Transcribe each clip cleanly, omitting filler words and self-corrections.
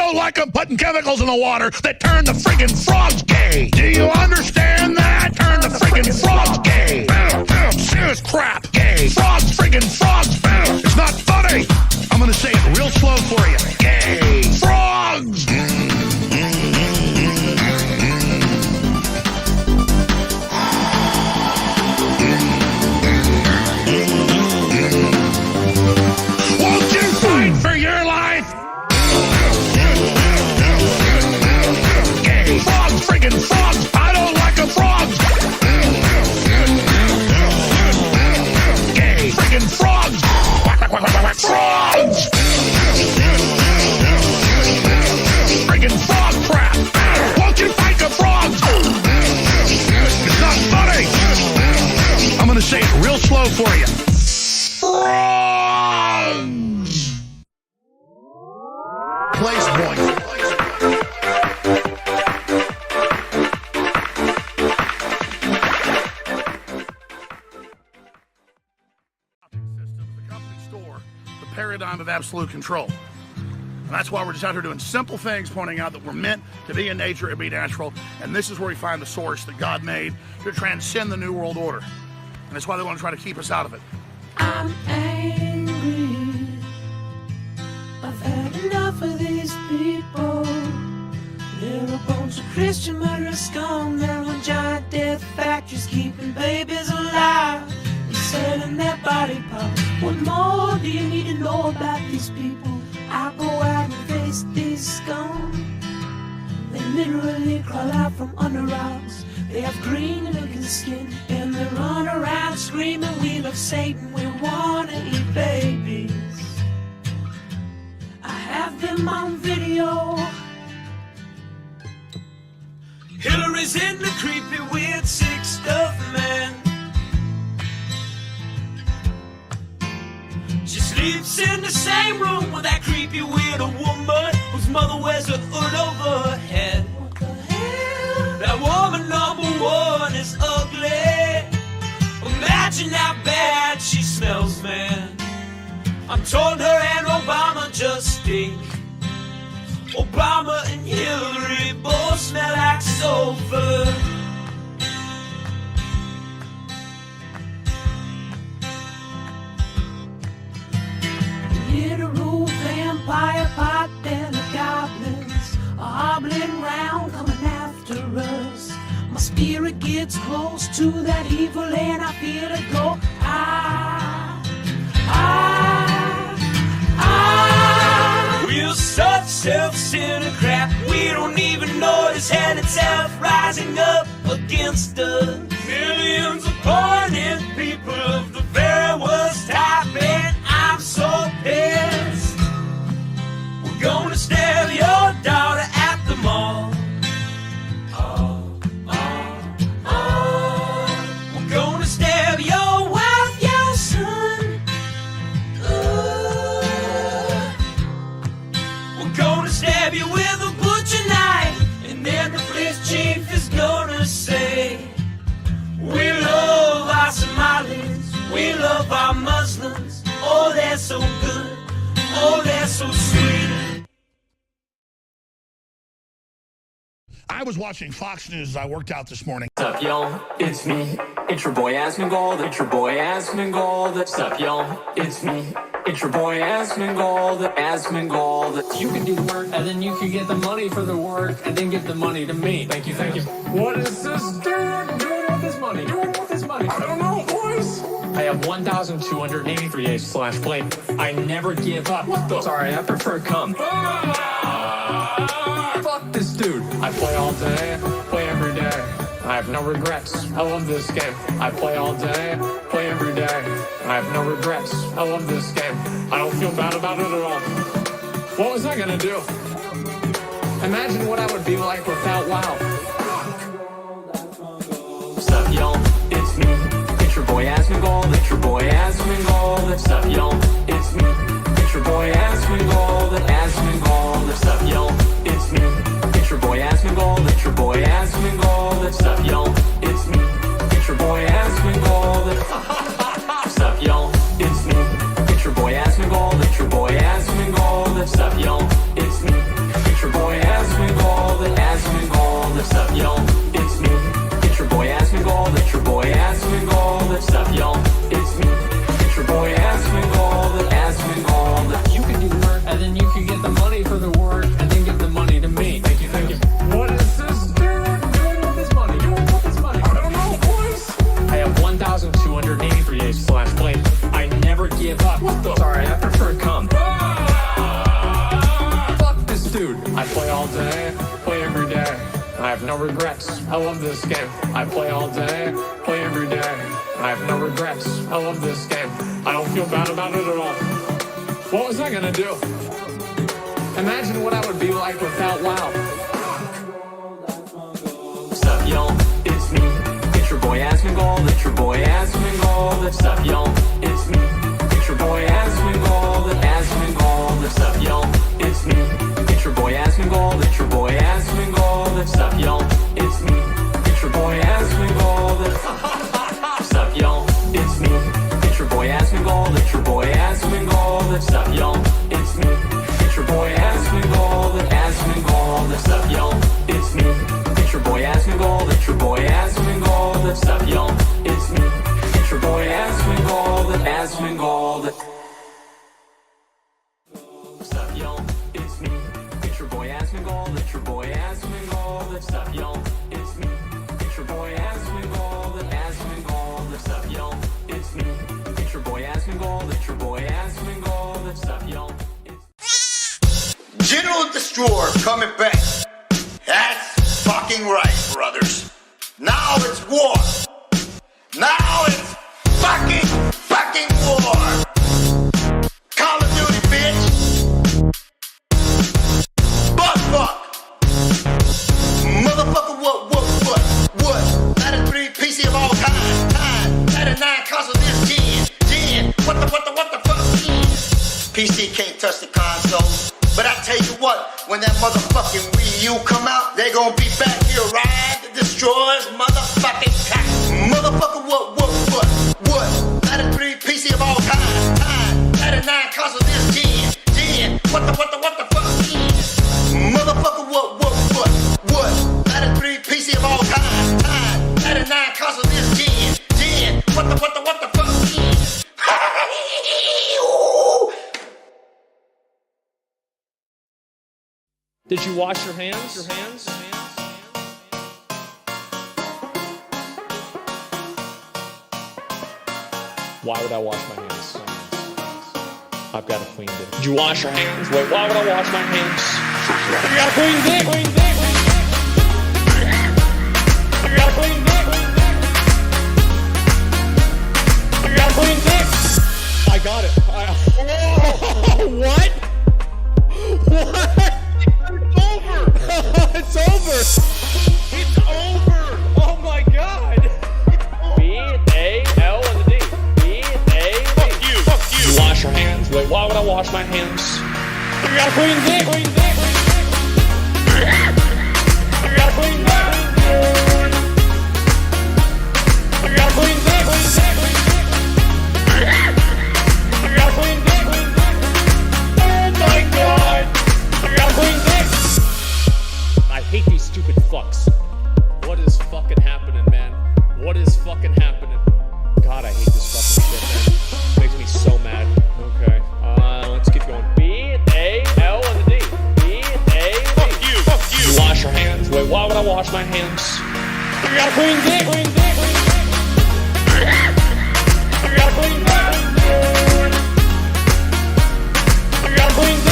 don't like them putting chemicals in the water that turn the friggin' frogs gay. Do you understand that? Turn the friggin' frogs gay. Serious crap. Gay. Frogs, friggin' frogs. It's not funny. I'm gonna say it real slow for you. Gay. Frogs. Won't you fight for your life? Gay. Frogs, friggin' frogs. I don't like them frogs. Gay. Friggin' frogs. Frogs. Friggin' frog crap. Won't you fight the frogs? It's not funny. I'm gonna say it real slow for you. Frogs. Place point. Systems, the company store, the paradigm of absolute control. And that's why we're just out here doing simple things, pointing out that we're meant to be in nature and be natural. And this is where we find the source that God made to transcend the New World Order. And that's why they want to try to keep us out of it. I'm angry. I've had enough of these people. They're a bunch of Christian murderers, scum. They're on giant death factories, keeping babies alive and selling their body parts. What more do you need to know about these people? I go out and face these scum. They literally crawl out from under rocks. They have green looking skin and they run around screaming, we love Satan, we wanna eat babies. I have them on video. Hillary's in the creepy weird sick stuff, man. She sleeps in the same room with that creepy weird woman whose mother wears a hood over her head. What the hell? That woman number one is ugly. Imagine how bad she smells, man. I'm told her and Obama just stink. Obama and Hillary both smell like sulfur. Literal vampire pot and the goblins are hobbling round coming after us. My spirit gets close to that evil and I feel it go. We're such self-centered crap. We don't even notice hell itself rising up against us. Millions of pointed people of the very worst type, and I'm so pissed. We're gonna stab your daughter at the mall. We're gonna stab your wife, your son. We're gonna stab you with a butcher knife, and then the police chief is gonna say, we love our Somalis, we love our Muslims. Oh, they're so good, oh, they're so sweet. I was watching Fox News as I worked out this morning. What's up, y'all? It's me. It's your boy Asmongold. It's your boy Asmongold. What's up, y'all? It's me. It's your boy Asmongold. Asmongold. You can do the work, and then you can get the money for the work, and then give the money to me. Thank you, thank you. What is this dude doing with his money? Doing with his money? I don't know, boys. I have 1,283 days/play. I never give up. What the? Sorry, I prefer come. Fuck this dude. I play all day, play every day. I have no regrets. I love this game. I play all day, play every day. I have no regrets. I love this game. I don't feel bad about it at all. What was I gonna do? Imagine what I would be like without WoW. What's up, y'all? It's me. It's your boy Asmongold. It's your boy Asmongold. What's up, y'all? It's me. It's your boy Asmongold. Asmongold. What's up, y'all? It's me. It's your boy Asmongold. It's your boy Asmongold. What's up, y'all? It's me. It's your boy Asmongold. What's up, y'all? It's me. It's your boy Asmongold. It's your boy Asmongold. What's up, y'all? It's me. It's your up, y'all? It's me. It's your boy Asmongold. It's your boy Asmongold. What's up, y'all? It's me. It's your boy Asmongold. Asmongold. You can do the work, and then you can get the money for the work, and then give the money to me. Thank you, thank you. What is this dude doing with his money? Doing with his money? I don't know, boys. I have 1,283 days flash play. I never give up. What the? Sorry, I prefer come. Fuck this dude. I play all day, play every day. I have no regrets. I love this game. I play all day, play every day. I have no regrets. I love this game. I don't feel bad about it at all. What was I gonna do? Imagine what I would be like without WoW. What's up, y'all? It's me. It's your boy Asmongold. It's your boy Asmongold. What's up, y'all? It's me. It's your boy Asmongold. Asmongold. What's up, y'all? It's me. It's your boy Asmongold. It's your boy Asmongold. What's up, y'all? It's me. It's your boy Asmongold. What's up, y'all? It's me. It's your boy Asmongold. It's your boy Asmongold. What's up, y'all? It's me. It's your boy Asmongold. Asmongold. What's up, y'all? It's me. It's your boy Asmongold. It's your boy Asmongold. What's up, y'all? It's me. It's your boy Asmongold. Asmongold. What's up, y'all? It's me. It's your boy Asmongold. It's your boy Asmongold. What's up, y'all? It's me. It's your boy Asmongold. Asmongold. What's up, y'all? It's me. It's your boy Asmongold. It's your boy Asmongold. What's up, y'all? General Destroyer coming back. That's fucking right, brothers. Now it's war. Now it's fucking war. Call of Duty, bitch. Butt fuck. Motherfucker, what? 93 PC of all time. 99 console this gen. What the fuck? PC can't touch the console. But I tell you what, when that motherfucking Wii U come out, they gonna be back here ride the destroyers, motherfucking pack. Motherfucker, what? 93 PC of all time. 99 console this gen. What the fuck? Motherfucker, what? 93 PC of all time. 99 console this gen. What the fuck? Did you wash your hands? Why would I wash my hands? I've got a clean dick. Did you wash your hands? Wait, why would I wash my hands? You got a clean dick. You got a clean dick. You got a clean dick. I got it. What? It's over! It's over! Oh my god! B-A-L and the D. B-A-L. Fuck you! You wash your hands? Wait, why would I wash my hands? You got a clean dick! You got a clean dick! You got a clean dick! You got a clean dick! Oh my god! You got a clean dick! I hate these stupid fucks. What is fucking happening, man? What is fucking happening? God, I hate this fucking shit, man. Makes me so mad. Okay, let's keep going. B-A-L and the D. B-A-D. Fuck you! You wash your hands? Wait, why would I wash my hands? You got a clean dick! You got a clean dick! You got a clean dick!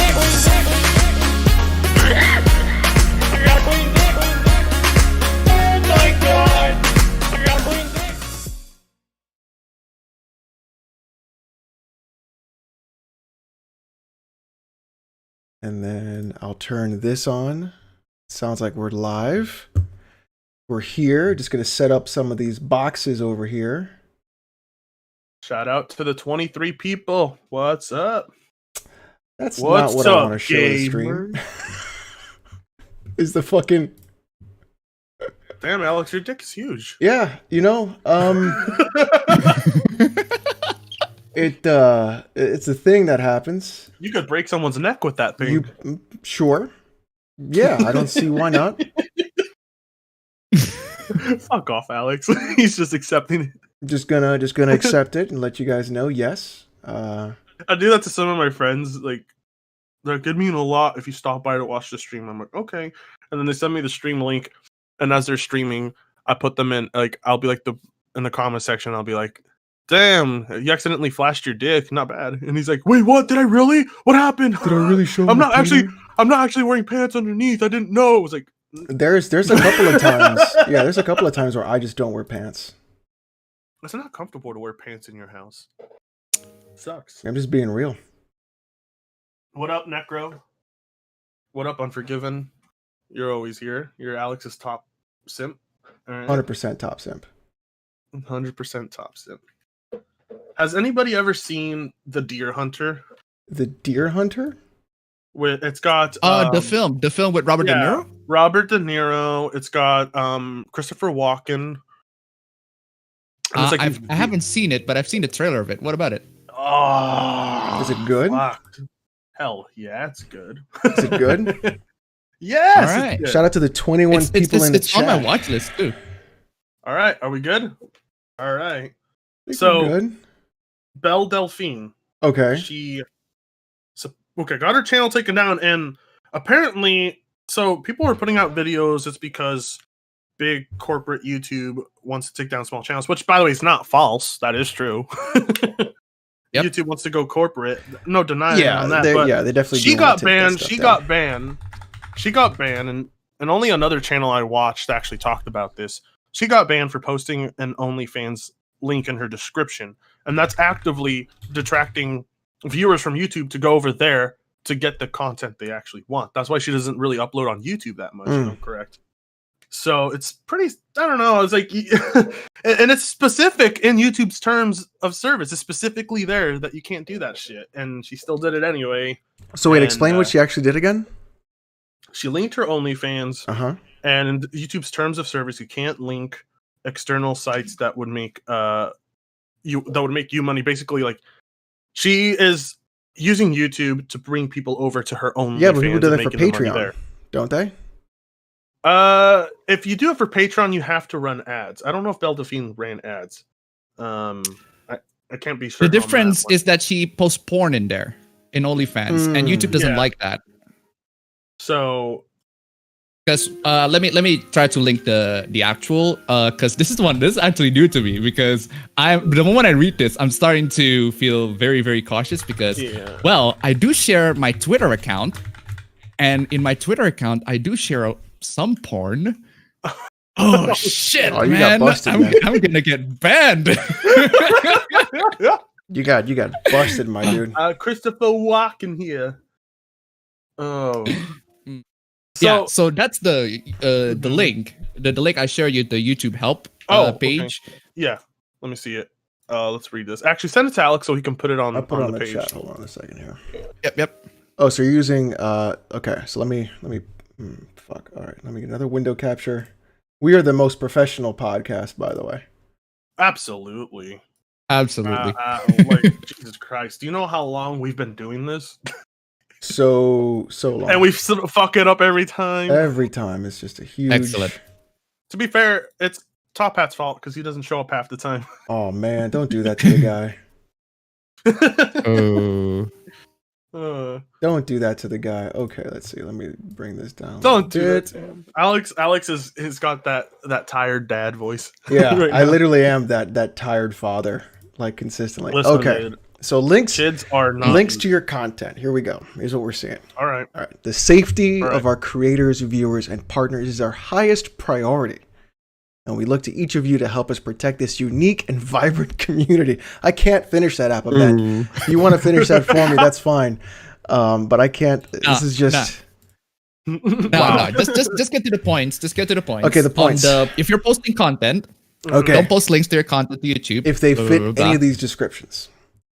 And then I'll turn this on. Sounds like we're live. We're here. Just going to set up some of these boxes over here. Shout out to the 23 people. What's up? That's What's not what I up, want to show the stream. Is the fucking... Damn, Alex, your dick is huge. Yeah, you know, it's a thing that happens. You could break someone's neck with that thing. Sure. Yeah, I don't see why not. Fuck off, Alex. He's just accepting it. Just gonna accept it and let you guys know. Yes. I do that to some of my friends. Like, it'd mean a lot if you stop by to watch the stream. I'm like, okay. And then they send me the stream link, and as they're streaming, I put them in. Like, I'll be like in the comment section. I'll be like, "Damn, you accidentally flashed your dick. Not bad." And he's like, "Wait, what? Did I really? What happened? Did I really show? I'm not actually wearing pants underneath. I didn't know." It was like, there's a couple of times. Yeah, there's a couple of times where I just don't wear pants. it's not comfortable to wear pants in your house. Sucks. I'm just being real. What up, Necro? What up, Unforgiven? You're always here. You're Alex's top simp. All right. 100% top simp. 100% top simp. Has anybody ever seen The Deer Hunter? The Deer Hunter? It's got the film with Robert De Niro. Robert De Niro. It's got Christopher Walken. I haven't seen it, but I've seen the trailer of it. What about it? Oh, Is it good? Fuck. Hell yeah, it's good. Is it good? Yes. All right. It's good. Shout out to the 21 people in the it's chat. on my watch list too. All right, are we good? All right. Think So- we're good. Belle Delphine. Okay. She got her channel taken down, and apparently, so people are putting out videos. It's because big corporate YouTube wants to take down small channels, which, by the way, is not false. That is true. Yep. YouTube wants to go corporate. No denying Yeah, on that. they But definitely. she do wanna got take that banned. stuff She down. got banned. She got banned, and only another channel I watched actually talked about this. She got banned for posting an OnlyFans link in her description, and that's actively detracting viewers from YouTube to go over there to get the content they actually want. That's why she doesn't really upload on YouTube that much. If I'm correct. So it's pretty. I don't know. It's like, and it's specific in YouTube's terms of service. It's specifically there that you can't do that shit, and she still did it anyway. So wait, And, explain what she actually did again. She linked her OnlyFans, and in YouTube's terms of service, you can't link external sites that would make you money. Basically, like, she is using YouTube to bring people over to her OnlyFans. Yeah, but people do and that for making the money Patreon, there. don't they? If you do it for Patreon, you have to run ads. I don't know if Belle Delphine ran ads. I can't be sure. The difference is that she posts porn in there in OnlyFans, and YouTube doesn't Yeah. like that. So Because let me try to link the actual because this is actually new to me, because the moment I read this, I'm starting to feel very, very cautious because well, I do share my Twitter account, and in my Twitter account I do share some porn. Oh shit, Oh, you man! got busted, I'm man. gonna get banned. You got busted, my dude. Christopher Walken here. Oh. Yeah, so that's the link. The link I share you, the YouTube help page. Okay. Yeah, let me see it. Let's read this. Actually, send it to Alex so he can put it on, I'll put it on the the page. chat. Hold on a second here. Yep. Oh, so you're using okay, so let me fuck. All right, let me get another window capture. We are the most professional podcast, by the way. Absolutely. Absolutely. Jesus Christ. Do you know how long we've been doing this? So long. And we fuck it up every time. Every time it's just a huge Excellent. To be fair, it's Top Hat's fault because he doesn't show up half the time. Oh man, don't do that to the guy. Don't do that to the guy. Okay, let's see. Let me bring this down. Don't do it. Alex has got that tired dad voice. Yeah, right I now. literally am that tired father, like consistently. Listen, okay, dude, so links kids are not links to your content. Here we go. Here's what we're seeing. All right. All right. The safety All right. of our creators, viewers, and partners is our highest priority. And we look to each of you to help us protect this unique and vibrant community. I can't finish that up, Ben. If you want to finish that for me, that's fine. But I can't. This is just... No, just get to the points. Just get to the points. Okay, the points. If you're posting content, Okay. don't post links to your content to YouTube. If they fit any of these descriptions.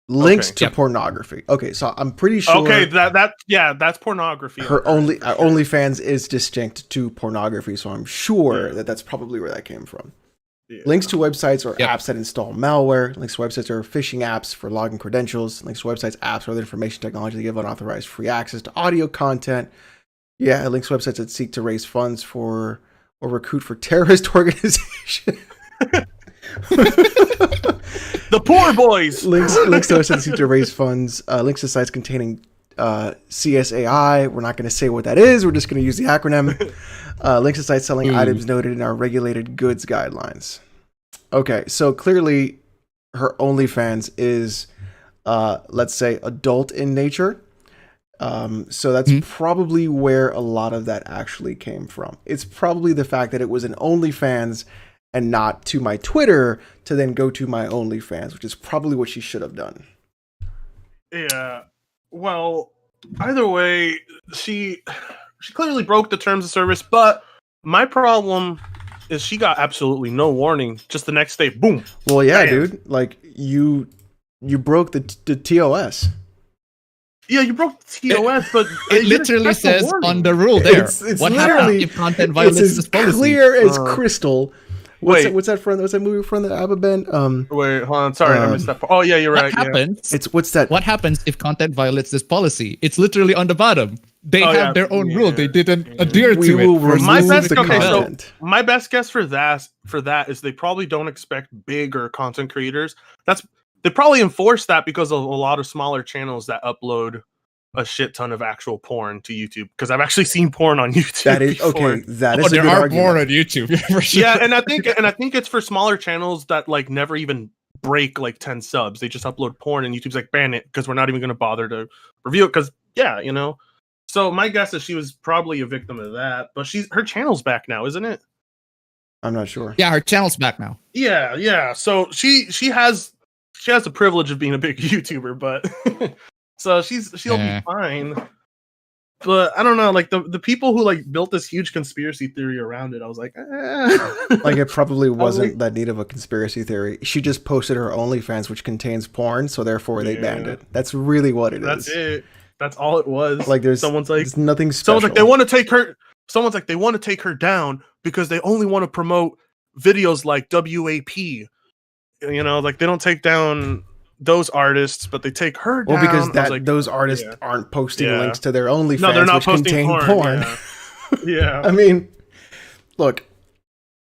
Links to Yep. pornography. Okay, so I'm pretty sure... Okay, that's pornography. her OnlyFans is distinct to pornography, so I'm sure that that's probably where that came from. Yeah. Links to websites or Yep. apps that install malware. Links to websites or phishing apps for login credentials. Links to websites, apps, or other information technology that give unauthorized free access to audio content. Yeah, links to websites that seek to raise funds for or recruit for terrorist organization. The poor boys. links to us seek to raise funds. Links to sites containing CSAI. We're not going to say what that is. We're just going to use the acronym. Links to sites selling items noted in our regulated goods guidelines. Okay, so clearly her OnlyFans is, let's say, adult in nature. So that's probably where a lot of that actually came from. It's probably the fact that it was an OnlyFans and not to my Twitter to then go to my OnlyFans, which is probably what she should have done. Yeah. Well, either way, she clearly broke the terms of service, but my problem is she got absolutely no warning. Just the next day, boom. Well, yeah, bam. dude. Like you broke the TOS. Yeah, you broke the TOS, but It literally says on the rule there. It's what literally- happens if content violates It's this as policy? clear as crystal. Wait. What's that from? What's that movie from the ABBA band? Wait, hold on. Sorry, I missed that part. Oh, yeah, you're right. What happens? It's what's that? What happens if content violates this policy? It's literally on the bottom. They Oh, have yeah. their own Yeah. rule. They didn't adhere We to will it. for remove My best, the okay, so content. my best guess for that is they probably don't expect bigger content creators. They probably enforce that because of a lot of smaller channels that upload a shit ton of actual porn to YouTube. Because I've actually seen porn on YouTube. That is before. okay. That is a there good are argument. more on YouTube. For sure. Yeah, and I think it's for smaller channels that like never even break like 10 subs. They just upload porn and YouTube's like ban it because we're not even going to bother to review it because So my guess is she was probably a victim of that, but her channel's back now, isn't it? I'm not sure. Yeah, her channel's back now. Yeah. So she has the privilege of being a big YouTuber, but so she'll be fine. But I don't know, like the people who like built this huge conspiracy theory around it, I was like, Like it probably wasn't that neat of a conspiracy theory. She just posted her OnlyFans, which contains porn, so therefore they banned it. That's really what it is. That's it. That's all it was. Like there's nothing special. Someone's like they want to take her. Someone's like they want to take her down because they only want to promote videos like WAP. Like they don't take down those artists, but they take her down. Well, because those artists aren't posting links to their OnlyFans, no, they're not which posting contain porn. Yeah. I mean, look,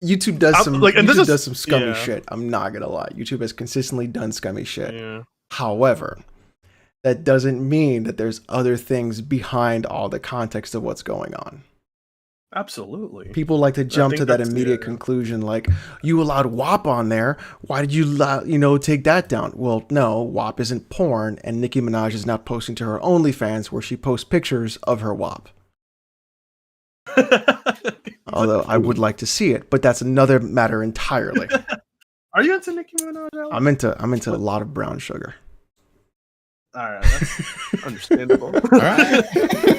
YouTube does does some scummy shit. I'm not gonna lie. YouTube has consistently done scummy shit. Yeah. However, that doesn't mean that there's other things behind all the context of what's going on. Absolutely. People like to jump to that immediate conclusion, like, you allowed WAP on there. Why did you take that down? Well, no, WAP isn't porn, and Nicki Minaj is not posting to her OnlyFans where she posts pictures of her WAP. Although I would like to see it, but that's another matter entirely. Are you into Nicki Minaj, Alex? I'm into a lot of brown sugar. All right, that's understandable. All right.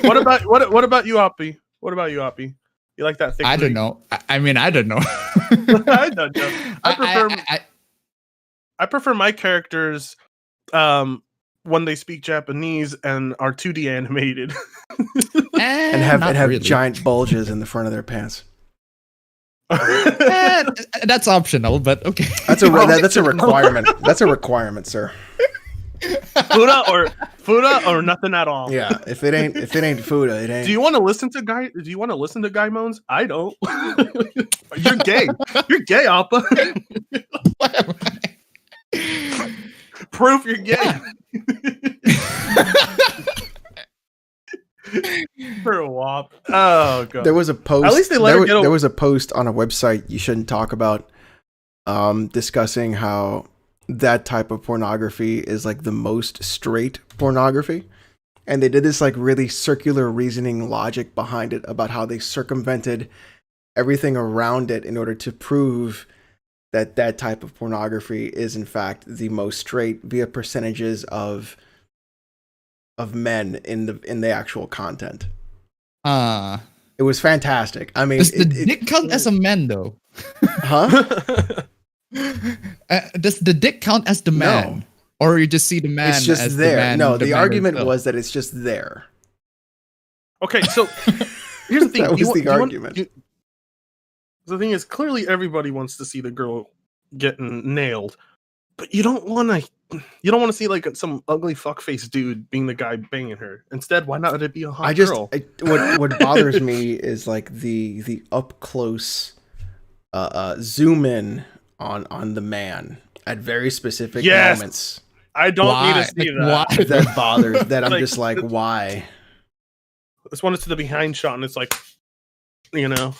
What about you, Oppie? What about you, Oppie? You like that thing? I don't know. I mean, I don't know. I don't know. I prefer my characters when they speak Japanese and are 2D animated. and have really. giant bulges in the front of their pants. That's optional, but okay. That's a requirement. That's a requirement, sir. Fuda or nothing at all. Yeah, if it ain't Fuda, it ain't. Do you want to listen to guy moans? I don't. You're gay. You're gay, Appa. Proof you're gay. For a wop. Oh god. There was a post. At least they let her get there was a post on a website you shouldn't talk about, discussing how that type of pornography is like the most straight pornography. And they did this like really circular reasoning logic behind it about how they circumvented everything around it in order to prove that that type of pornography is in fact the most straight via percentages of men in the actual content. It was fantastic. I mean, does the dick count as a man though? Huh? Does the dick count as the man? No. Or you just see the man It's just as there. the man? No, the man argument himself? was that it's just there. Okay, so here's the thing. That was the argument. The thing is, clearly everybody wants to see the girl getting nailed. But you don't want to see like some ugly fuckface dude being the guy banging her. Instead, why not let it be a hot girl? What bothers me is like the up close zoom in on the man at very specific moments. I don't need to see that. Why? That bothers. That I'm Like, just like, why? This one is to the behind shot, and it's like, you know,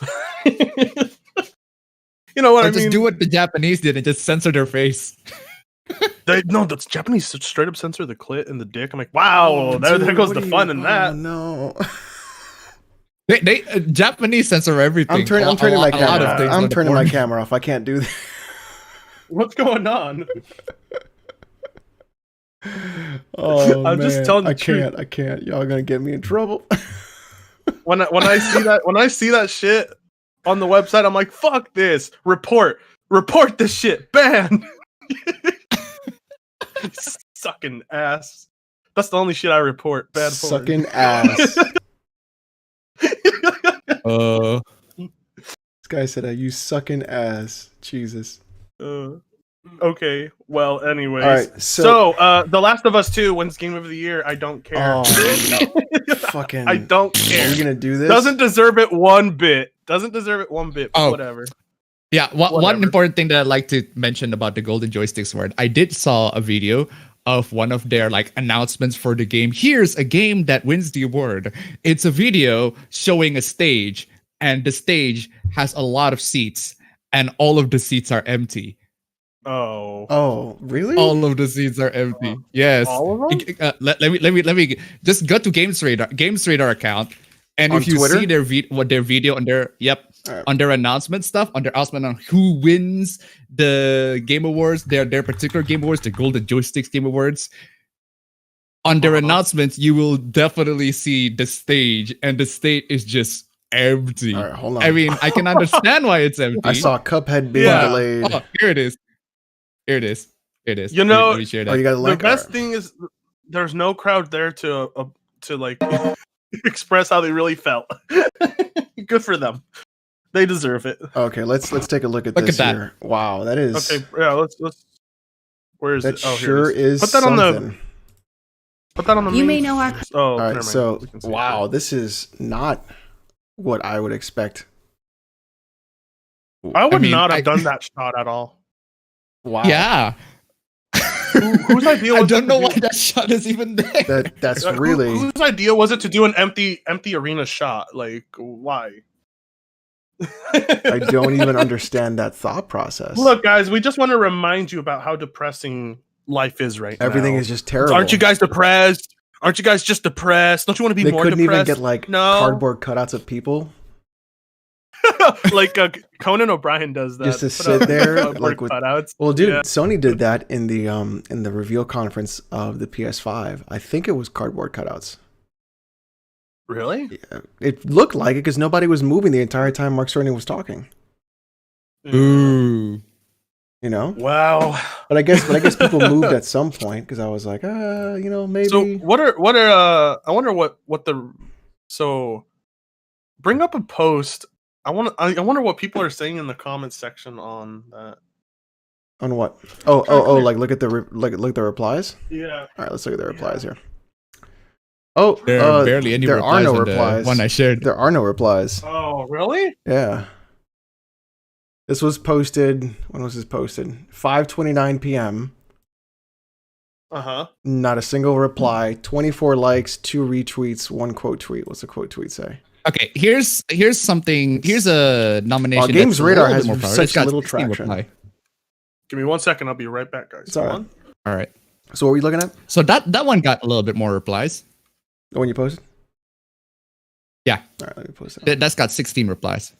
what Or I just mean. do what the Japanese did and just censor their face. No, that's Japanese straight up censor the clit and the dick. I'm like, wow, there goes the fun in that. Oh, no. They Japanese censor everything. I'm turning my A lot camera. of things I'm on the turning my porn. camera off. I can't do that. What's going on? Oh, I'm just man. telling the I truth. can't. Y'all gonna get me in trouble. When I see that shit on the website, I'm like, fuck this. Report this shit. Ban. Sucking ass. That's the only shit I report. Bad porn. Sucking ass. This guy said, "You sucking ass." Jesus. Okay. Well, anyways. All right. So, The Last of Us 2 wins Game of the Year. I don't care. Oh, fucking. I don't care. Are we gonna do this? Doesn't deserve it one bit. But Oh. whatever. Yeah, one Whatever. important thing that I'd like to mention about the Golden Joystick Sword, I did saw a video of one of their like announcements for the game. Here's a game that wins the award. It's a video showing a stage, and the stage has a lot of seats, and all of the seats are empty. Oh, really? All of the seats are empty. Yes. All of them? Let me just go to Games Radar account, and On if you Twitter? see their video on their Alright. on their announcement stuff, on their announcement on who wins the Game Awards, their particular Game Awards, the Golden Joysticks Game Awards. On their announcements, you will definitely see the stage, and the stage is just empty. All right, hold on. I mean, I can understand why it's empty. I saw Cuphead being Yeah. delayed. Oh, here it is. Here it is. Here it is. You know- let me share that. Oh, you got a The link? best Alright. thing is there's no crowd there to like express how they really felt. Good for them. They deserve it. Okay, let's take a look at Look this at that. here. Wow, that is Okay, yeah, let's where is that it? Oh, here sure it is Put that on something. Put that on the You may main- know our Oh, All never right, mind. so We can see it. wow, this is not what I would expect. I would mean, not have I- done that shot at all. Wow, Yeah. Whose idea was I don't it know to why do- that shot is even there. that's Like, really. whose idea was it to do an empty arena shot? Like, why? I don't even understand that thought process. Look, guys, we just want to remind you about how depressing life is right Everything now. is just terrible. Aren't you guys depressed? Aren't you guys just depressed? Don't you want to be They more couldn't depressed? even get like No. cardboard cutouts of people like Conan O'Brien does that. just to Put sit up there cardboard like with. cutouts. Well, dude, Yeah. Sony did that in the reveal conference of the PS5. I think it was cardboard cutouts. Really? Yeah, it looked like it because nobody was moving the entire time Mark Cerny was talking. Ooh. You know, Wow. but I guess people moved at some point because I was like, maybe. So what are I wonder what the so bring up a post. I wonder what people are saying in the comments section on that. On what? Oh, like look at the look at the replies. Yeah. All right, let's look at the replies here. Oh, There are barely any there replies are no on the replies. one I shared. There are no replies. Oh, really? Yeah. This was posted. When was this posted? 5:29 p.m. Uh-huh. Not a single reply. 24 likes, 2 retweets, 1 quote tweet. What's the quote tweet say? Okay, here's something. Here's a nomination. Games that's a Radar little has bit more power. such It's got little 16 traction. reply. Give me 1 second. I'll be right back, guys. It's all Hold right. on. All right. So what were you looking at? So that one got a little bit more replies. The one you posted? Yeah. All right, let me post it. That's got 16 replies.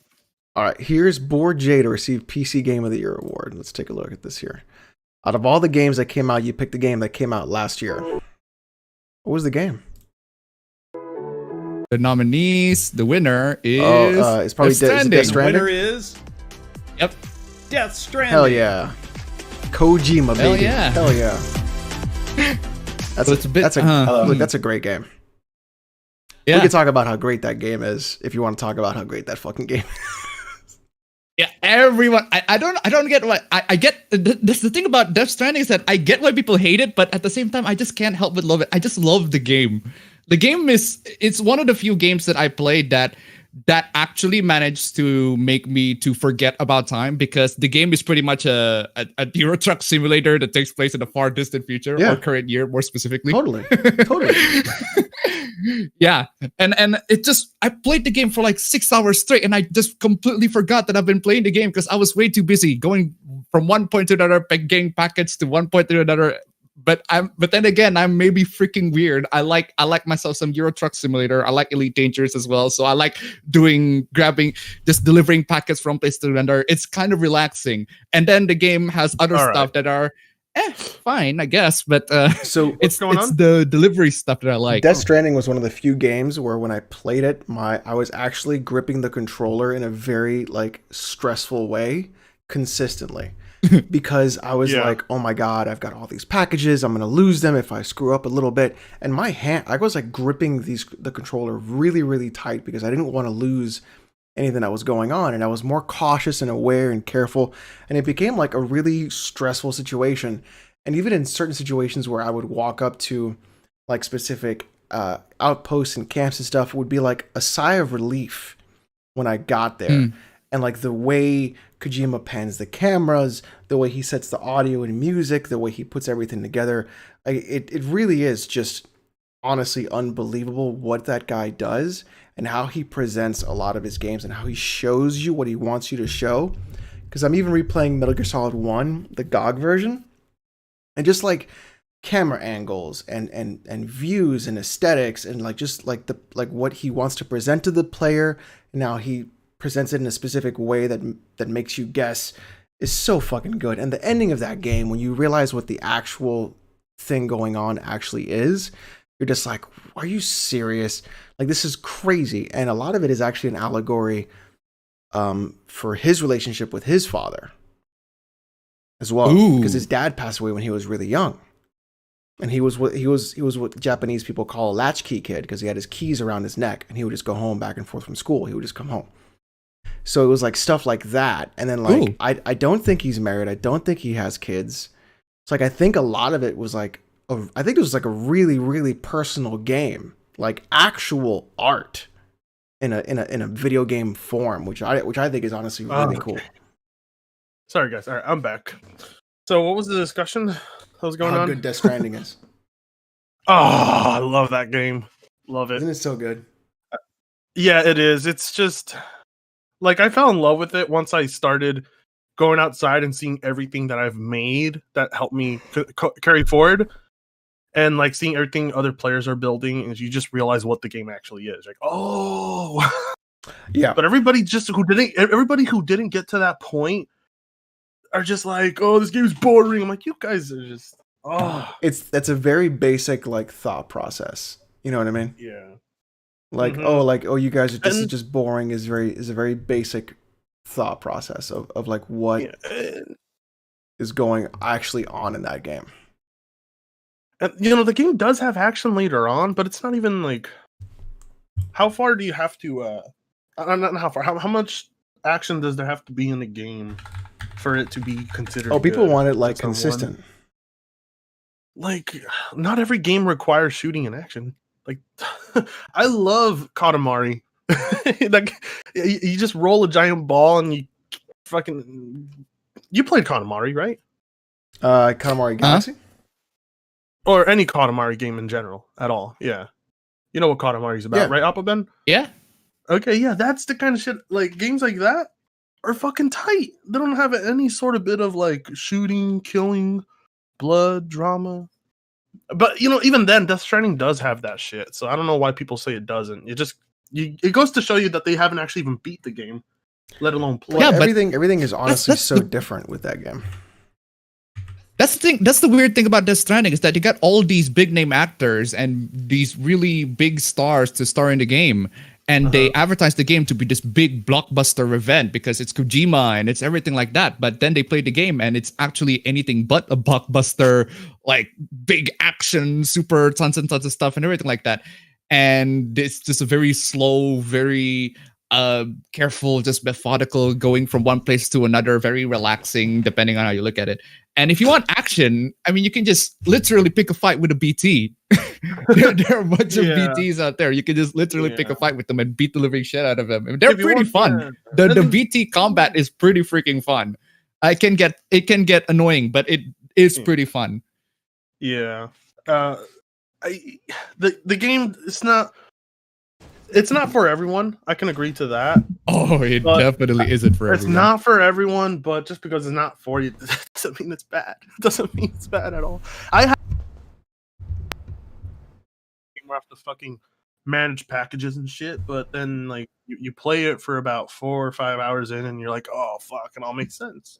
All right, here's Board J to receive PC Game of the Year award. Let's take a look at this here. Out of all the games that came out, you picked the game that came out last year. What was the game? The nominees, the winner is it's probably Death Death Stranding. Stranding. Winner is Yep. Death Stranding. Hell yeah. Kojima, Hell baby. yeah. Hell yeah. That's So it's a bit- look, that's a great game. We Yeah. can talk about how great that game is if you want to talk about how great that fucking game is. Yeah. everyone. I don't get why. I get that's the thing about Death Stranding is that I get why people hate it, but at the same time, I just can't help but love it. I just love the game. The game it's one of the few games that I played that actually managed to make me to forget about time, because the game is pretty much a Euro Truck simulator that takes place in a far distant future or current year, more specifically. Totally. Yeah, and it just, I played the game for like 6 hours straight, and I just completely forgot that I've been playing the game because I was way too busy going from one point to another, getting packets to one point to another. But then again, I'm maybe freaking weird. I like myself some Euro Truck Simulator. I like Elite Dangerous as well. So I like just delivering packets from place to another. It's kind of relaxing. And then the game has other stuff that are fine, I guess. But so it's the delivery stuff that I like. Death Stranding was one of the few games where when I played it, I was actually gripping the controller in a very like stressful way consistently. Because I was like, oh my God, I've got all these packages. I'm going to lose them if I screw up a little bit. And my hand, I was like gripping the controller really, really tight because I didn't want to lose anything that was going on. And I was more cautious and aware and careful. And it became like a really stressful situation. And even in certain situations where I would walk up to like specific outposts and camps and stuff, it would be like a sigh of relief when I got there. And like the way Kojima pans the cameras, the way he sets the audio and music, the way he puts everything together, it really is just honestly unbelievable what that guy does and how he presents a lot of his games and how he shows you what he wants you to show. Because I'm even replaying Metal Gear Solid 1, the GOG version, and just like camera angles and views and aesthetics and like just like what he wants to present to the player. Now he presents it in a specific way that makes you guess is so fucking good. And the ending of that game, when you realize what the actual thing going on actually is, you're just like, are you serious? Like, this is crazy. And a lot of it is actually an allegory for his relationship with his father as well. Because his dad passed away when he was really young. And he was what Japanese people call a latchkey kid, because he had his keys around his neck and he would just go home back and forth from school. He would just come home. So it was like stuff like that. And then like, I don't think he's married. I don't think he has kids. It's like, I think a lot of it was like, I think it was like a really, really personal game, like actual art in a video game form, which I think is honestly really cool. Sorry guys. All right, I'm back. So what was the discussion that was going on? How good Death Stranding is. Oh, I love that game. Love it. Isn't it so good? Yeah, it is. It's just like I fell in love with it once I started going outside and seeing everything that I've made that helped me carry forward, and like seeing everything other players are building, and you just realize what the game actually is. Like, oh, yeah. But everybody who didn't get to that point are just like, oh, this game's boring. I'm like, you guys are just, that's a very basic like thought process. You know what I mean? Yeah. Like, you guys are, this is just boring is a very basic thought process of like what is going actually on in that game. And, you know, the game does have action later on, but it's not even like, how far do you have to, not how far, how much action does there have to be in the game for it to be considered? Oh, people good? want it like consistent. Like, not every game requires shooting and action. Like, I love Katamari. Like, you just roll a giant ball and you played Katamari, right? Katamari Galaxy? Or any Katamari game in general at all. Yeah. You know what Katamari's about, right, Appa Ben? Yeah. Okay, yeah, that's the kind of shit, like, games like that are fucking tight. They don't have any sort of bit of, like, shooting, killing, blood, drama. But, you know, even then, Death Stranding does have that shit. So I don't know why people say it doesn't. It goes to show you that they haven't actually even beat the game, let alone play. Well, everything is honestly so different with that game. That's the thing. That's the weird thing about Death Stranding is that you got all these big name actors and these really big stars to star in the game. And they advertise the game to be this big blockbuster event because it's Kojima and it's everything like that. But then they play the game and it's actually anything but a blockbuster, like big action, super tons and tons of stuff and everything like that. And it's just a very slow, very careful, just methodical, going from one place to another, very relaxing, depending on how you look at it. And if you want action, I mean, you can just literally pick a fight with a BT. there are a bunch of BTs out there. You can just literally pick a fight with them and beat the living shit out of them. I mean, they're pretty fun. The BT combat is pretty freaking fun. It can get annoying, but it is pretty fun. Yeah. The game, it's not for everyone. I can agree to that. Oh, it definitely isn't for everyone. It's not for everyone, but just because it's not for you doesn't mean it's bad. It doesn't mean it's bad at all. I have to fucking manage packages and shit, but then like you play it for about 4 or 5 hours in, and you're like, oh fuck, it all makes sense.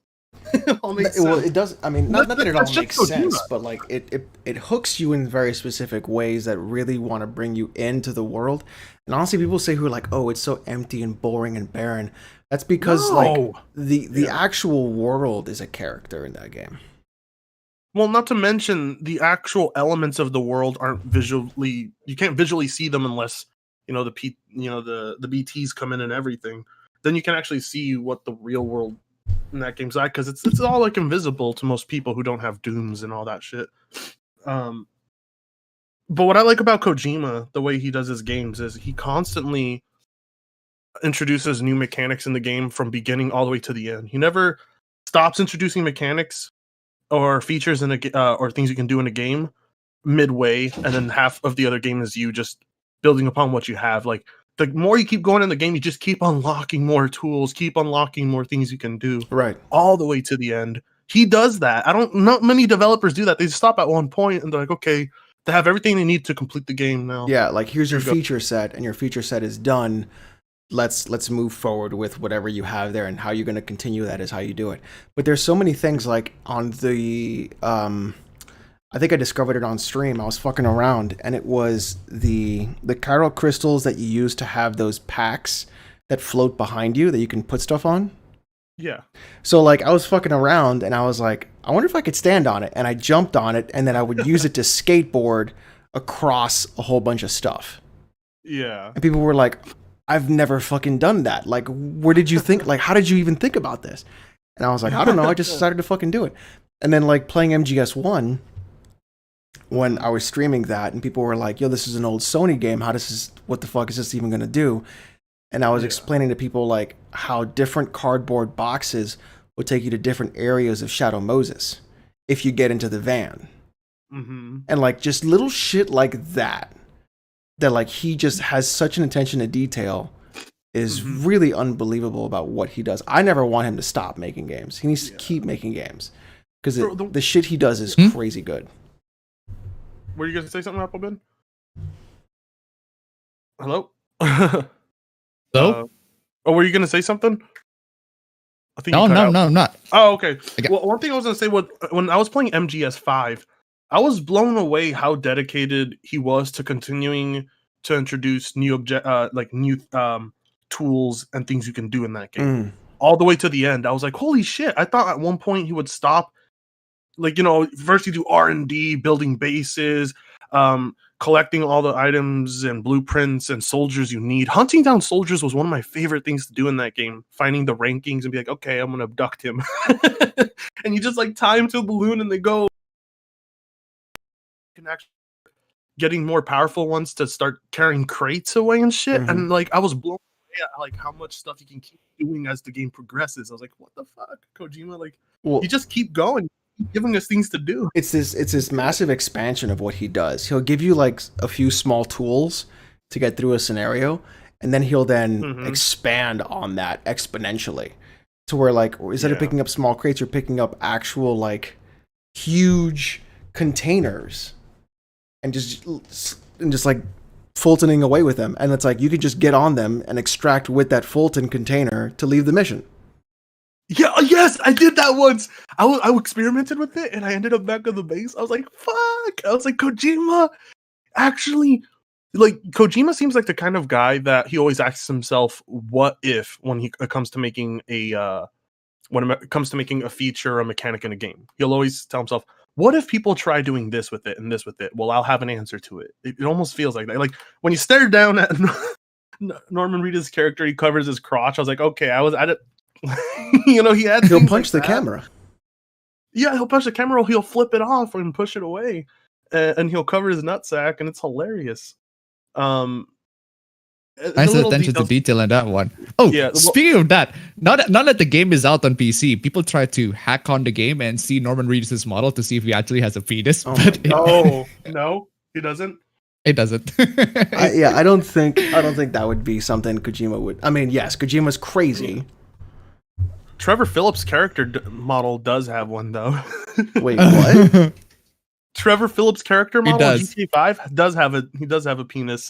Well, it does. I mean, not that it all makes sense, but like it hooks you in very specific ways that really want to bring you into the world. And honestly, people say who are like, "Oh, it's so empty and boring and barren." That's because like the actual world is a character in that game. Well, not to mention the actual elements of the world aren't visually. You can't visually see them unless the BTs come in and everything. Then you can actually see what the real world in that game's like, because it's all like invisible to most people who don't have dooms and all that shit. But what I like about Kojima, the way he does his games, is he constantly introduces new mechanics in the game from beginning all the way to the end. He never stops introducing mechanics or features in or things you can do in a game midway, and then half of the other game is you just building upon what you have. Like, the more you keep going in the game, you just keep unlocking more tools, keep unlocking more things you can do. Right. All the way to the end. He does that. Not many developers do that. They stop at one point and they're like, okay, they have everything they need to complete the game now. Yeah, like here's your feature set, and your feature set is done. Let's move forward with whatever you have there, and how you're going to continue that is how you do it. But there's so many things like on the I think I discovered it on stream. I was fucking around, and it was the chiral crystals that you use to have those packs that float behind you that you can put stuff on. Yeah. So like I was fucking around, and I was like, I wonder if I could stand on it, and I jumped on it, and then I would use it to skateboard across a whole bunch of stuff. Yeah. And people were like, I've never fucking done that. Like, where did you think? Like, how did you even think about this? And I was like, I don't know. I just decided to fucking do it. And then like playing MGS1. When I was streaming that, and people were like, yo, this is an old Sony game. What the fuck is this even going to do? And I was explaining to people like how different cardboard boxes would take you to different areas of Shadow Moses if you get into the van. Mm-hmm. And like just little shit like that like he just has such an attention to detail is really unbelievable about what he does. I never want him to stop making games. He needs to keep making games because the shit he does is crazy good. Were you going to say something, Applebin? Hello? Hello? Were you going to say something? I think No, I'm not. Oh, okay. Well, one thing I was going to say, when I was playing MGS5, I was blown away how dedicated he was to continuing to introduce new tools and things you can do in that game. All the way to the end. I was like, holy shit. I thought at one point he would stop. Like, first you do R&D, building bases, collecting all the items and blueprints and soldiers you need. Hunting down soldiers was one of my favorite things to do in that game. Finding the rankings and be like, okay, I'm going to abduct him. And you just like tie him to a balloon and they go. You can actually getting more powerful ones to start carrying crates away and shit. And like, I was blown away at like how much stuff you can keep doing as the game progresses. I was like, what the fuck, Kojima? Like, you just keep going. Giving us things to do. It's this massive expansion of what he does. He'll give you like a few small tools to get through a scenario, and then he'll expand on that exponentially to where like instead of picking up small crates, you're picking up actual like huge containers and just like Fultoning away with them. And it's like you could just get on them and extract with that Fulton container to leave the mission. Yeah, yes, I did that once. I experimented with it, and I ended up back on the base. I was like, fuck. I was like, Kojima, actually, like, Kojima seems like the kind of guy that he always asks himself, what if, when it comes to making a feature or a mechanic in a game. He'll always tell himself, what if people try doing this with it and this with it? Well, I'll have an answer to it. It almost feels like that. Like, when you stare down at Norman Reedus' character, he covers his crotch. I was like, okay, I was at it. You know, he had. He'll things punch like the that. camera. Yeah, he'll punch the camera. Or he'll flip it off and push it away, and he'll cover his nutsack, and it's hilarious. Nice attention to detail in that one. Oh, Yeah, well- speaking of that, now that the game is out on PC, people try to hack on the game and see Norman Reedus' model to see if he actually has a penis. Oh But Oh no, he doesn't. it doesn't. I don't think that would be something Kojima would. I mean, yes, Kojima's crazy. Trevor Phillips' character model does have one though. Wait, what? Trevor Phillips' character model in does. GTA 5 does have a penis.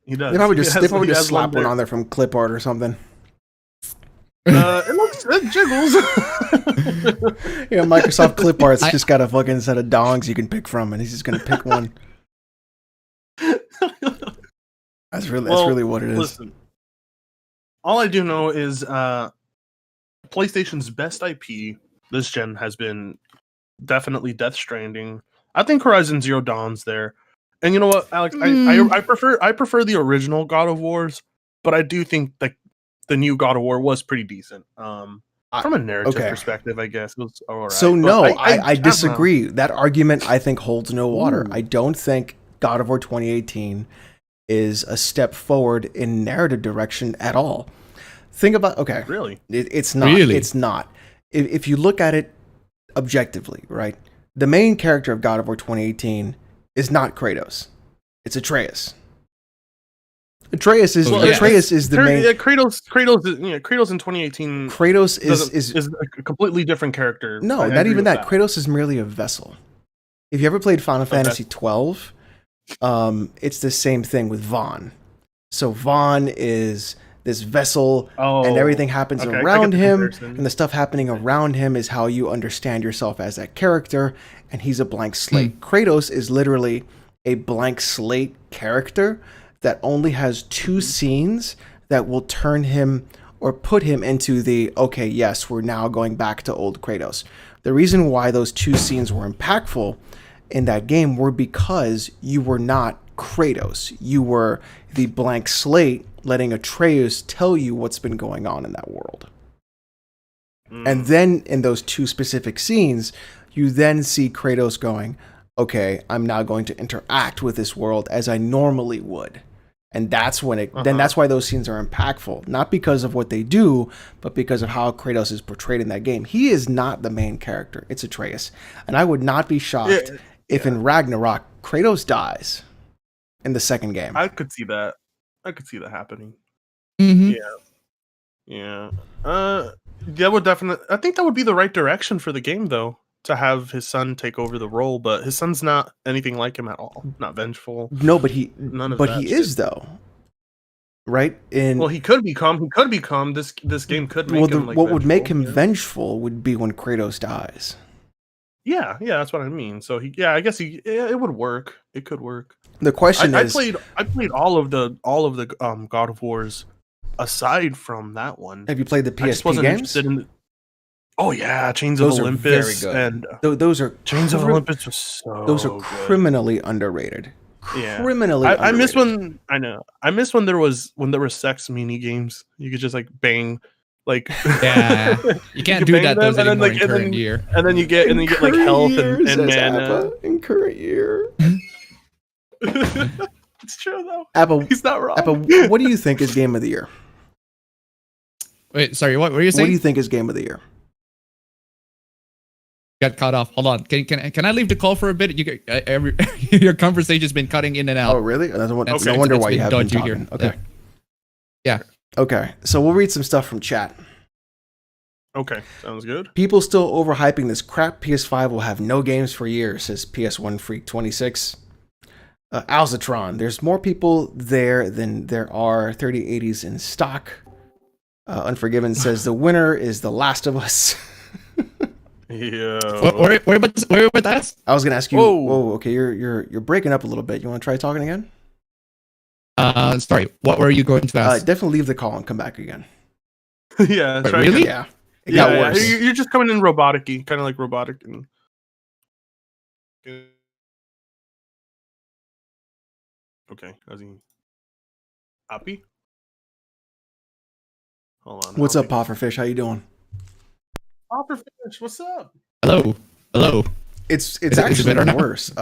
He does. They probably He just has- he slap has one there. on there from clip art or something. It jiggles. Yeah, Microsoft clip art's I- just got a fucking set of dongs you can pick from, and he's just gonna pick one. That's really what it is. Listen, all I do know is PlayStation's best IP this gen has been definitely Death Stranding. I think Horizon Zero Dawn's there. And you know what, Alex? I prefer the original God of Wars, but I do think the new God of War was pretty decent. From a narrative okay. perspective, I guess it was all right. So But no, I I don't know. disagree. That argument I think holds no water. Ooh. I don't think God of War 2018 is a step forward in narrative direction at all. Think about Really? it's not. Really? It's not. If you look at it objectively, right? The main character of God of War 2018 is not Kratos. It's Atreus. Atreus is Well, yeah. Atreus is the main. Kratos in 2018. Kratos is is a completely different character. no, I not agree even with that. Kratos is merely a vessel. If you ever played Final Fantasy 12, it's the same thing with Vaughn. So Vaughn is this vessel, and everything happens okay, I get around the him, comparison. and the stuff happening around him is how you understand yourself as that character, and he's a blank slate. Kratos is literally a blank slate character that only has two scenes that will turn him or put him into the, okay, yes, we're now going back to old Kratos. The reason why those two scenes were impactful in that game were because you were not Kratos. You were the blank slate letting Atreus tell you what's been going on in that world. And then in those two specific scenes, you then see Kratos going, okay, I'm now going to interact with this world as I normally would. And that's when then that's why those scenes are impactful. Not because of what they do, but because of how Kratos is portrayed in that game. He is not the main character. It's Atreus. And I would not be shocked if in Ragnarok, Kratos dies in the second game. I could see that. I could see that happening. Mhm. Yeah. That would definitely. I think that would be the right direction for the game, though, to have his son take over the role. But his son's not anything like him at all. Not vengeful. No, but he that he shit. is though. Right? Well, he could become. This game could make him. Like, what would make him vengeful, yeah. vengeful would be when Kratos dies. Yeah, that's what I mean. So I guess it would work. It could work. The question I is, played all of the God of Wars aside from that one. have you played the I just PSP wasn't games? interested in. Oh yeah, Chains Those of are Olympus very good. and Those are Chains of cri- Olympus was so. Those are good. criminally underrated. Yeah. Criminally I miss underrated. when I know. I miss when there was sex mini games. You could just like bang, like Yeah, you can't do bang that them, those and then, anymore like, in current year. and then you get like Current health year, and says mana. Appa, in current year. It's true though. Appa, He's not wrong. Appa, what do you think is game of the year? Wait, sorry, what were you What saying? do you think is game of the year? Got cut off. Hold on. Can I leave the call for a bit? Your conversation's been cutting in and out. Oh, really? No Okay. wonder It's why you been haven't been dodgy talking. here. Okay. Yeah. Okay. So we'll read some stuff from chat. Okay, sounds good. People still overhyping this crap. PS5 will have no games for years, says PS1 Freak 26. Alzatron, there's more people there than there are 3080s in stock. Unforgiven says the winner is The Last of Us. Yeah. Where about that? I was gonna ask you. Whoa. Whoa, okay, you're breaking up a little bit. You want to try talking again? Sorry. What were you going to ask? Definitely leave the call and come back again. Yeah. Wait, try really? again. Yeah, it got worse. You're just coming in robotic-y, kind of like robotic. And... Okay, Happy? Hold on. What's up, Pufferfish? How you doing? Pufferfish, what's up? Hello. Hello. It's it actually better now? worse.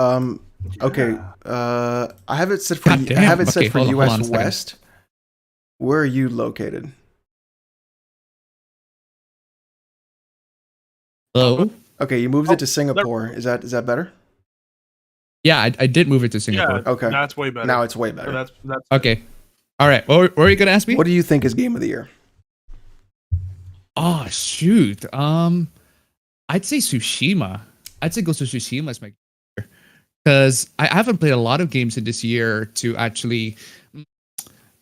Okay. I have it set for God damn. I have it set Okay, for hold on U.S. a second. West. Where are you located? Hello. Okay, you moved it to Singapore. Is that better? Yeah, I did move it to Singapore. Yeah, Okay. that's way better. Now it's way better. That's Okay. All right. What were you gonna ask me? What do you think is game of the year? Oh shoot. I'd say Tsushima. I'd say Ghost of Tsushima is my because I haven't played a lot of games in this year to actually.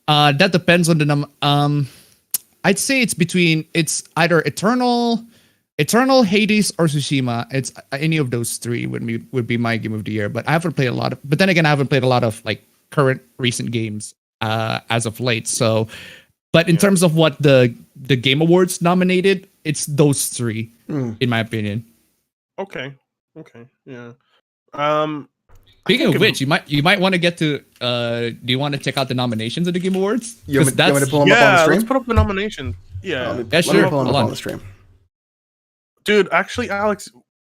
That depends on the I'd say it's either Eternal, Hades, or Tsushima. It's any of those three would be my game of the year. But I haven't played a lot of. But then again, I haven't played a lot of like current recent games as of late. So, but in terms of what the Game Awards nominated, it's those three in my opinion. Okay. Yeah. Speaking of which, you might want to get to. Do you want to check out the nominations of the Game Awards? You want me to pull them up on the Yeah, stream? let's put up the nomination. Yeah. Let me sure. pull them Hold up on. on the stream. Dude, actually, Alex,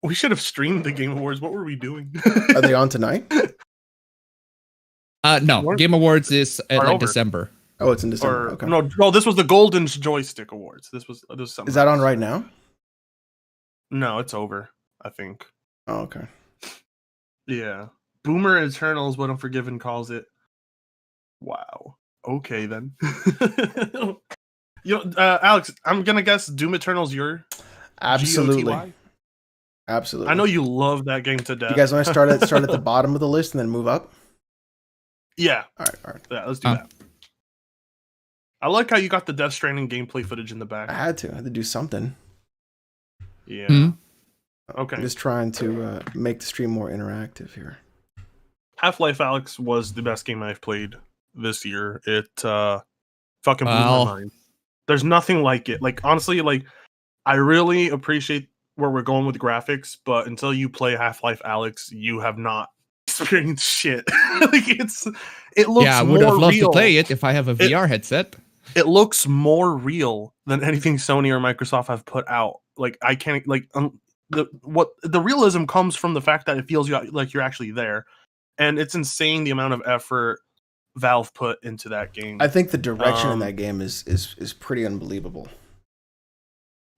we should have streamed the Game Awards. What were we doing? Are they on tonight? No, What? Game Awards is Are like over. December. Oh, it's in December. Or Okay. no, this was the Golden Joystick Awards. This was something. Is that on else. right now? No, it's over. I think. Oh, okay. Yeah, Boomer Eternal is what Unforgiven calls it. Wow. Okay then. Alex, I'm gonna guess Doom Eternal's your Absolutely. GOTY? Absolutely. I know you love that game to death. You guys want to start at the bottom of the list and then move up? Yeah. All right. Yeah, let's do that. I like how you got the Death Stranding gameplay footage in the back. I had to do something. Yeah. Mhm. Okay. I'm just trying to make the stream more interactive here. Half-Life Alex was the best game I've played this year. It fucking blew Wow. my mind. There's nothing like it. Like honestly, like I really appreciate where we're going with graphics, but until you play Half-Life Alex, you have not experienced shit. Like it looks Yeah, I would have more loved real. to play it if I have a VR headset. It looks more real than anything Sony or Microsoft have put out. Like I can't like the realism comes from the fact that it feels like you're actually there, and it's insane the amount of effort Valve put into that game. I think the direction in that game is pretty unbelievable.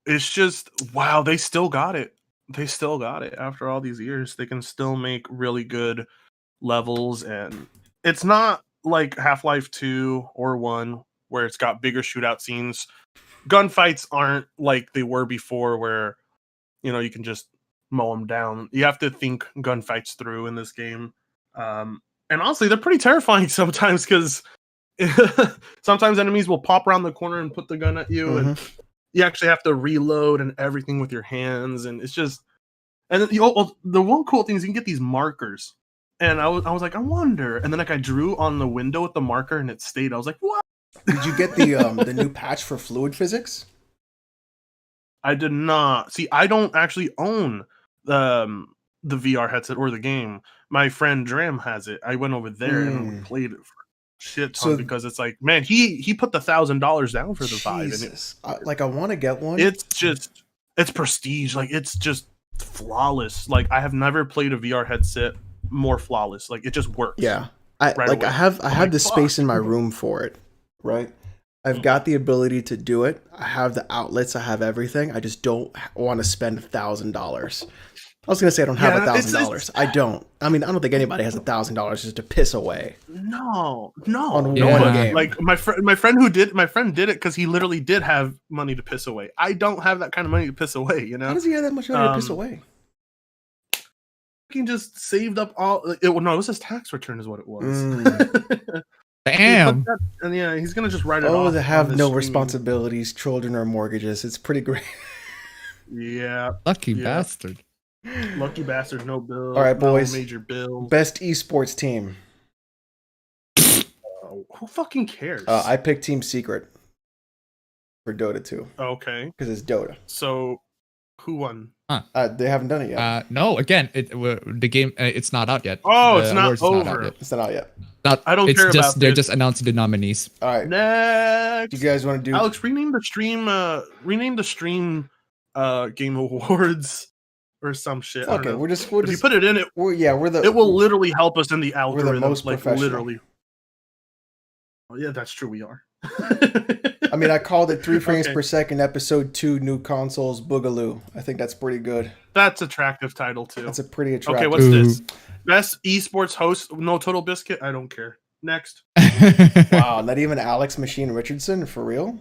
It's just wow, they still got it. They still got it after all these years. They can still make really good levels, and it's not like Half-Life 2 or 1 where it's got bigger shootout scenes. Gunfights aren't like they were before where you can just mow them down. You have to think gunfights through in this game. And honestly, they're pretty terrifying sometimes because sometimes enemies will pop around the corner and put the gun at you, and you actually have to reload and everything with your hands. And it's just, and then, the one cool thing is you can get these markers. And I was like, I wonder. And then like I drew on the window with the marker and it stayed. I was like, what? Did you get the new patch for fluid physics? I did not. See, I don't actually own the VR headset or the game. My friend Dram has it. I went over there and we played it for a shit ton because it's like, man, he put the $1,000 down for the Vive. And I want to get one. It's prestige. Like it's just flawless. Like I have never played a VR headset more flawless. Like it just works. Yeah. I have the space in my room for it, right? I've got the ability to do it. I have the outlets. I have everything. I just don't want to spend $1,000. I was gonna say I don't have $1,000. I don't. I mean, I don't think anybody has $1,000 just to piss away. No. On one game. Like my friend did it because he literally did have money to piss away. I don't have that kind of money to piss away. You know? How does he have that much money to piss away? He just saved up all. It was his tax return, is what it was. Damn. And yeah, he's gonna just write it off. Oh, to have no streaming. responsibilities, children or mortgages. It's pretty great. Yeah. Lucky bastard. Lucky bastard, no bill. All right, boys. No major bills. Best esports team. Who fucking cares? I picked Team Secret for Dota 2 Okay. because it's Dota. So, who won? They haven't done it yet. No, again, the game it's not out yet. Oh, The it's not awards over. out yet. It's not out yet. I don't it's care just about they're this. just announcing the nominees. All right. Next, Do you guys want to do? Alex, rename the stream Game Awards or some shit. I Okay, don't know. we'll If you just. put it in it, We're the. it will literally help us in the We're algorithm. the most like professional. literally. Oh, yeah, that's true. We are. I mean, I called it 3 frames Okay. per second. Episode 2, new consoles, Boogaloo. I think that's pretty good. That's attractive title too. That's a pretty attractive. Okay, what's this? Ooh. Best esports host? No Total Biscuit. I don't care. Next. Wow, not even Alex Machine Richardson for real.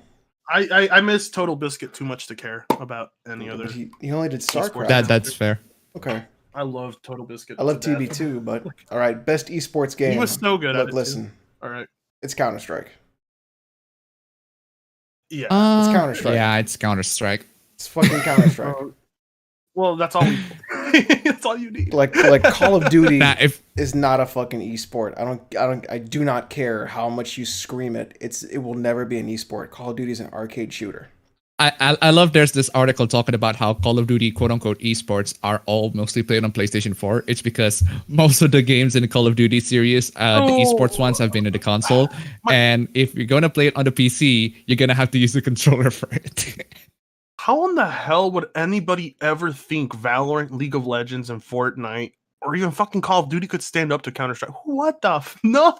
I miss Total Biscuit too much to care about any other. But he only did StarCraft. That's fair. Okay, I love Total Biscuit. I love to death. TB too, but all right. Best esports game. He was so good at Look, it. listen, All right. it's Counter Strike. Yeah. It's Counter-Strike. Yeah, it's Counter Strike. It's fucking Counter Strike. Well, that's all we. That's all you need. like Call of Duty Nah, if is not a fucking esport. I do not care how much you scream it. It will never be an esport. Call of Duty is an arcade shooter. I love there's this article talking about how Call of Duty quote unquote esports are all mostly played on PlayStation 4. It's because most of the games in the Call of Duty series, the esports ones have been in the console. And if you're gonna play it on the PC, you're gonna have to use the controller for it. How in the hell would anybody ever think Valorant, League of Legends, and Fortnite, or even fucking Call of Duty could stand up to Counter Strike? What the no?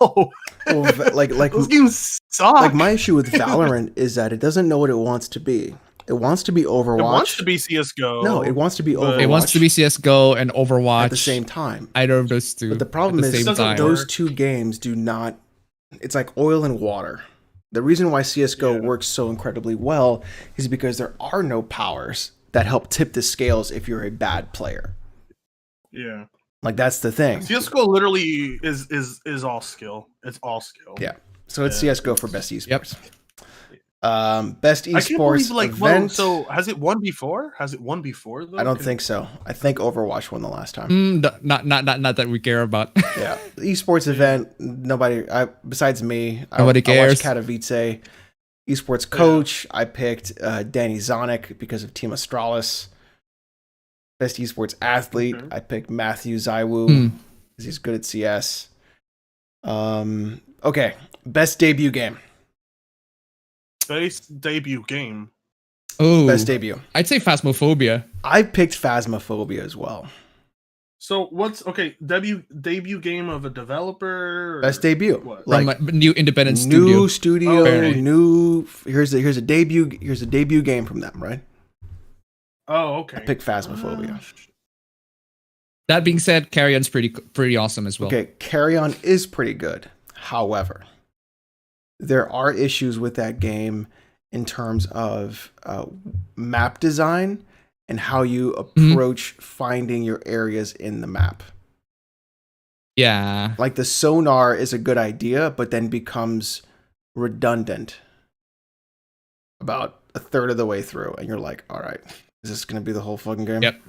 Well, like Those games suck. like my issue with Valorant is that it doesn't know what it wants to be. It wants to be Overwatch. It wants to be CS:GO. No, it wants to be but- Overwatch. It wants to be CS:GO and Overwatch at the same time. Either of those two. But the problem at the is same time. those two games do not. It's like oil and water. The reason why CS:GO works so incredibly well is because there are no powers that help tip the scales if you're a bad player. Yeah. Like that's the thing. CS:GO literally is all skill. It's all skill. Yeah. So it's CS:GO for best esports. Yep. Best I can't esports believe, like, well, event. so has it won before? Has it won before though? I don't think so. I think Overwatch won the last time. Not that we care about. Yeah, the esports event. Nobody. Besides me. Nobody I cares. watched Katowice. Esports coach. I picked Danny Zonic because of Team Astralis. Best esports athlete. Okay. I picked Matthew Zaiwu because he's good at CS. Okay. Best debut game. Base debut game. Oh, Best debut. I'd say Phasmophobia. I picked Phasmophobia as well. So what's debut game of a developer? Or Best debut. What? From Like a new independent new studio. studio, Oh. new. Here's a debut game from them, right? Oh, okay. I picked Phasmophobia. That being said, Carrion's pretty awesome as well. Okay, Carry On is pretty good. However, there are issues with that game in terms of map design and how you approach finding your areas in the map. Yeah. Like the sonar is a good idea, but then becomes redundant about a third of the way through, and you're like, all right, is this going to be the whole fucking game? Yep.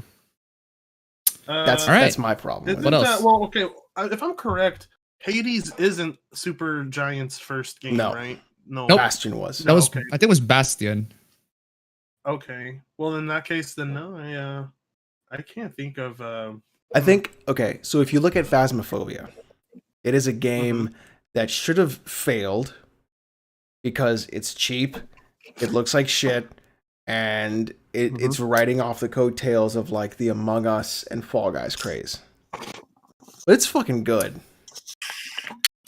That's All right. that's my problem. with Isn't it. What else? that- well, okay. If I'm correct, Hades isn't Super Giant's first game, No. right? No. Nope. Bastion was. That was okay. I think it was Bastion. Okay. Well, in that case, then no. I can't think of. I think, okay, so if you look at Phasmophobia, it is a game that should have failed because it's cheap, it looks like shit, and it's riding off the coattails of like the Among Us and Fall Guys craze. But it's fucking good.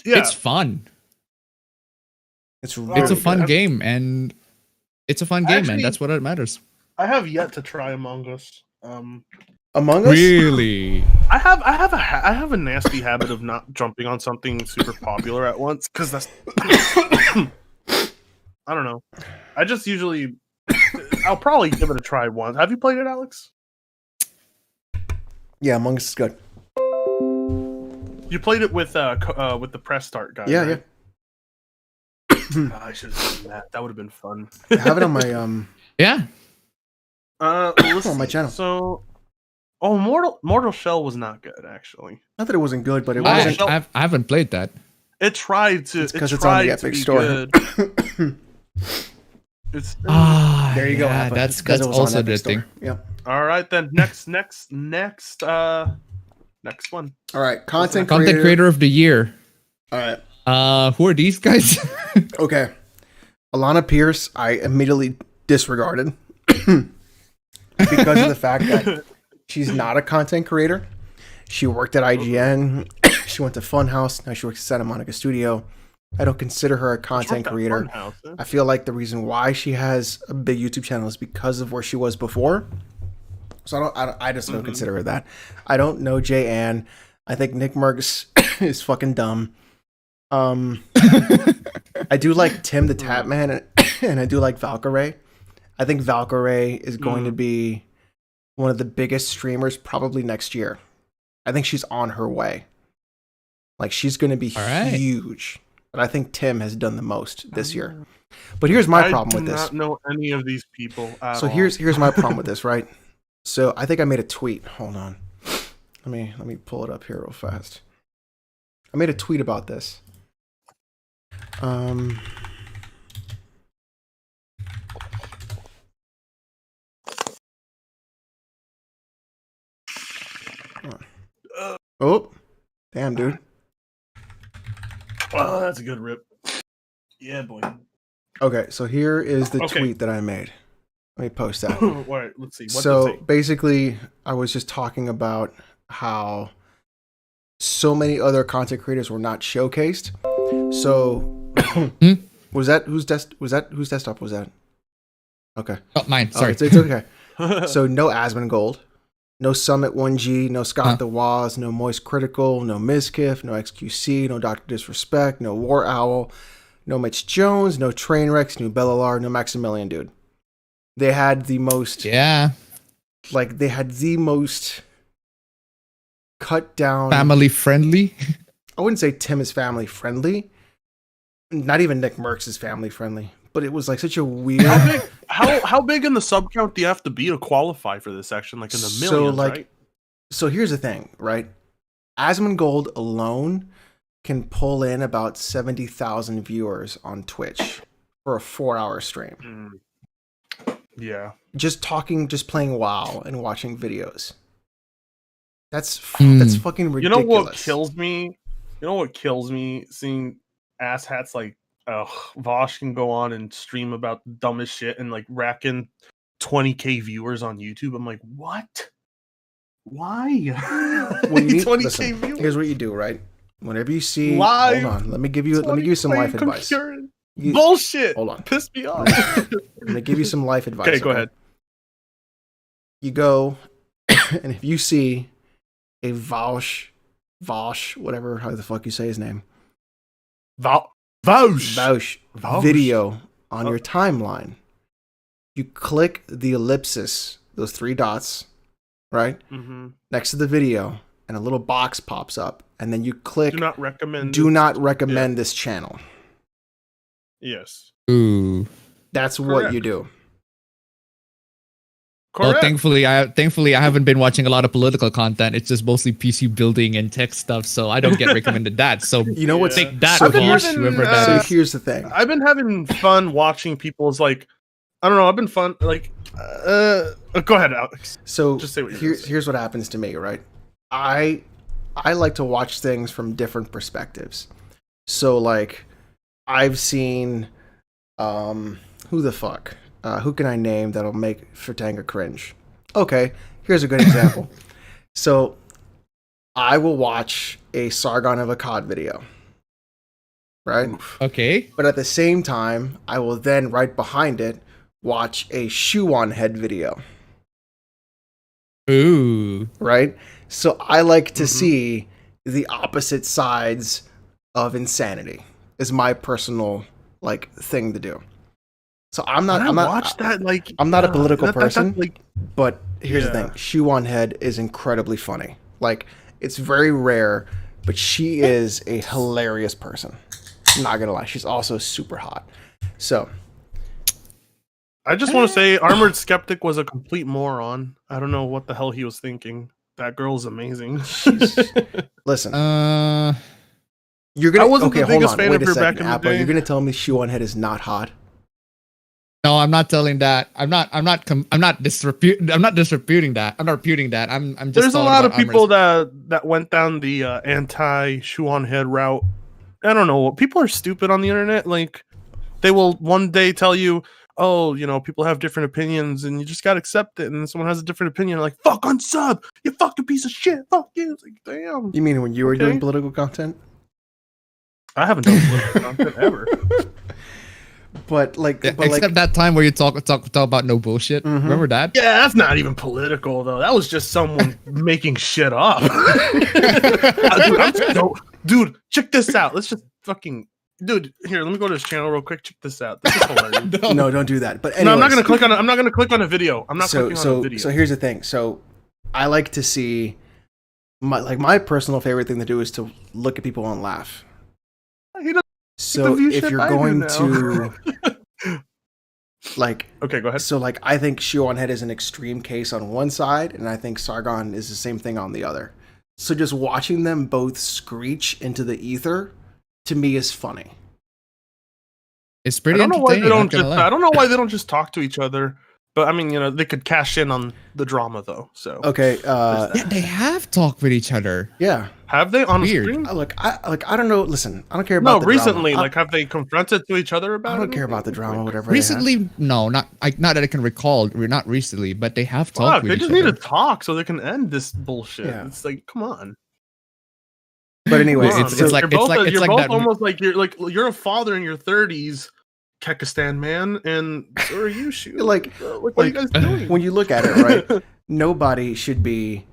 Yeah. It's fun. It's really It's a fun good. game, and it's a fun game, man. Actually- That's what matters. I have yet to try Among Us. Among Us? Really? I have a nasty habit of not jumping on something super popular at once because that's. I don't know. I just usually. I'll probably give it a try once. Have you played it, Alex? Yeah, Among Us is good. You played it with the press start guy. Yeah, right? I should have done that. That would have been fun. I have it on my Yeah. Let's on my see. channel. So, Mortal Shell was not good actually. not that it wasn't good, but it Well, wasn't. Shell- I haven't played that. It tried to. It's 'cause it it's on the tried to Epic be Store. good. It's There you go. Yeah, Appa. that's It's 'cause it was on also Epic the Store. thing. Yep. all right then. Next one. All right, content Content creator of the year. All right. Who are these guys? Okay. Alana Pierce, I immediately disregarded because of the fact that she's not a content creator. She worked at IGN. She went to Funhouse. Now she works at Santa Monica Studio. I don't consider her a content creator. I feel like the reason why she has a big YouTube channel is because of where she was before. So I just don't consider her that. I don't know Jay Ann. I think Nick Merckx is fucking dumb. I do like Tim the Tap Man, and I do like Valkyrae. I think Valkyrae is going to be one of the biggest streamers probably next year. I think she's on her way. Like, she's going to be huge. But I think Tim has done the most this year. But here's my problem with this. I do not know any of these people at all. Here's my problem with this, right? So I think I made a tweet. Hold on. Let me pull it up here real fast. I made a tweet about this. Oh, damn, dude. Oh, that's a good rip. Yeah, boy. Okay, so here is the tweet that I made. Let me post that. All right, let's see. So basically, I was just talking about how so many other content creators were not showcased. So whose desktop was that? Okay. Oh, mine. Sorry. It's okay. So no Asmongold, no Summit 1G, no Scott the Waz, no Moist Critical, no Mizkif, no XQC, no Dr. Disrespect, no War Owl, no Mitch Jones, no Trainwrecks, no Bellalar, no Maximilian, dude. They had the most cut down, family friendly. I wouldn't say Tim is family friendly. Not even Nick Merckx is family friendly. But it was like such a weird. How big in the sub count do you have to be to qualify for this section? Like in the millions, right? So here's the thing, right? Asmongold alone can pull in about 70,000 viewers on Twitch for a 4-hour stream. Yeah. Just playing WoW and watching videos. That's fucking ridiculous. You know what kills me? Seeing asshats like Vosh can go on and stream about the dumbest shit and like rack in 20k viewers on YouTube. I'm like, what? Why? When you need, 20k viewers. Here's what you do, right? Whenever you see, hold on, let me give you some life advice. Bullshit. Hold on, piss me off. I'm gonna give you some life advice. Okay, go ahead. You go, and if you see a Vosh, whatever, how the fuck you say his name, Vosh video on your timeline, you click the ellipsis, those 3 dots, right, next to the video, and a little box pops up, and then you click do not recommend this channel. Yes. Ooh. That's what you do. Correct. Well, thankfully I haven't been watching a lot of political content. It's just mostly PC building and tech stuff, so I don't get recommended that. So you know what's take that. So here's the thing. I've been having fun watching people's like, I don't know. I've been fun like. Go ahead, Alex. So just say what here's what happens to me, right? I like to watch things from different perspectives. So like, I've seen, who the fuck? Who can I name that'll make Fertanga cringe? Okay, here's a good example. So, I will watch a Sargon of Akkad video, right? Okay. But at the same time, I will then, right behind it, watch a Shoe on Head video. Ooh. Right? So, I like to see the opposite sides of insanity, is my personal, like, thing to do. So I'm not a political person, but here's the thing. Shoe on Head is incredibly funny. Like, it's very rare, but she is a hilarious person. I'm not gonna lie. She's also super hot. So I just want to say Armored Skeptic was a complete moron. I don't know what the hell he was thinking. That girl's amazing. Listen. You're gonna, I wasn't the biggest fan of her back in the day. You're gonna tell me Shoe on Head is not hot? No, I'm not telling that. I'm not disreputing that. I'm not reputing that. I'm just. There's a lot of people that went down the anti Shoe on Head route I don't know. People are stupid on the internet. Like, they will one day tell you, oh, you know, people have different opinions and you just gotta accept it. And then someone has a different opinion, like, fuck unsub, you fucking piece of shit, fuck you. It's like, damn. You mean when you were Okay. doing political content? I haven't done political content ever. But like, Except that time where you talk about no bullshit. Remember that? Yeah, that's not even political though. That was just someone making shit up. Dude, check this out. Let's just fucking. Dude, here, let me go to his channel real quick. Check this out. This is hilarious. no, don't do that. But anyways, No, I'm not gonna click on it. I'm not gonna click on a video. I'm not clicking on a video. So here's the thing. So I like to see my personal favorite thing to do is to look at people and laugh. He doesn't So view if shit you're I do going now. to like, Okay, go ahead. so like I think Shionhead is an extreme case on one side, and I think Sargon is the same thing on the other. So just watching them both screech into the ether to me is funny. It's I pretty don't know why they entertaining. don't not gonna just. lie. I don't know why they don't just talk to each other. But I mean, you know, they could cash in on the drama though. So Okay, Yeah, they have talked with each other. yeah. have they on Weird. stream? I don't know. Listen, I don't care about No, the recently, drama. like, have they confronted to each other about? I don't care anything? about the drama, whatever. they have. Recently, no, not that I can recall. Not recently, but they have talked Fuck, with they each just need other. to talk so they can end this bullshit. Yeah. It's like, come on. But anyways, Come on. it's like- you're both, it's you're like both that- almost like you're a father in your 30s, Kekistan man, and so are you. Shoot, Like- what are you guys doing? when you look at it, right, nobody should be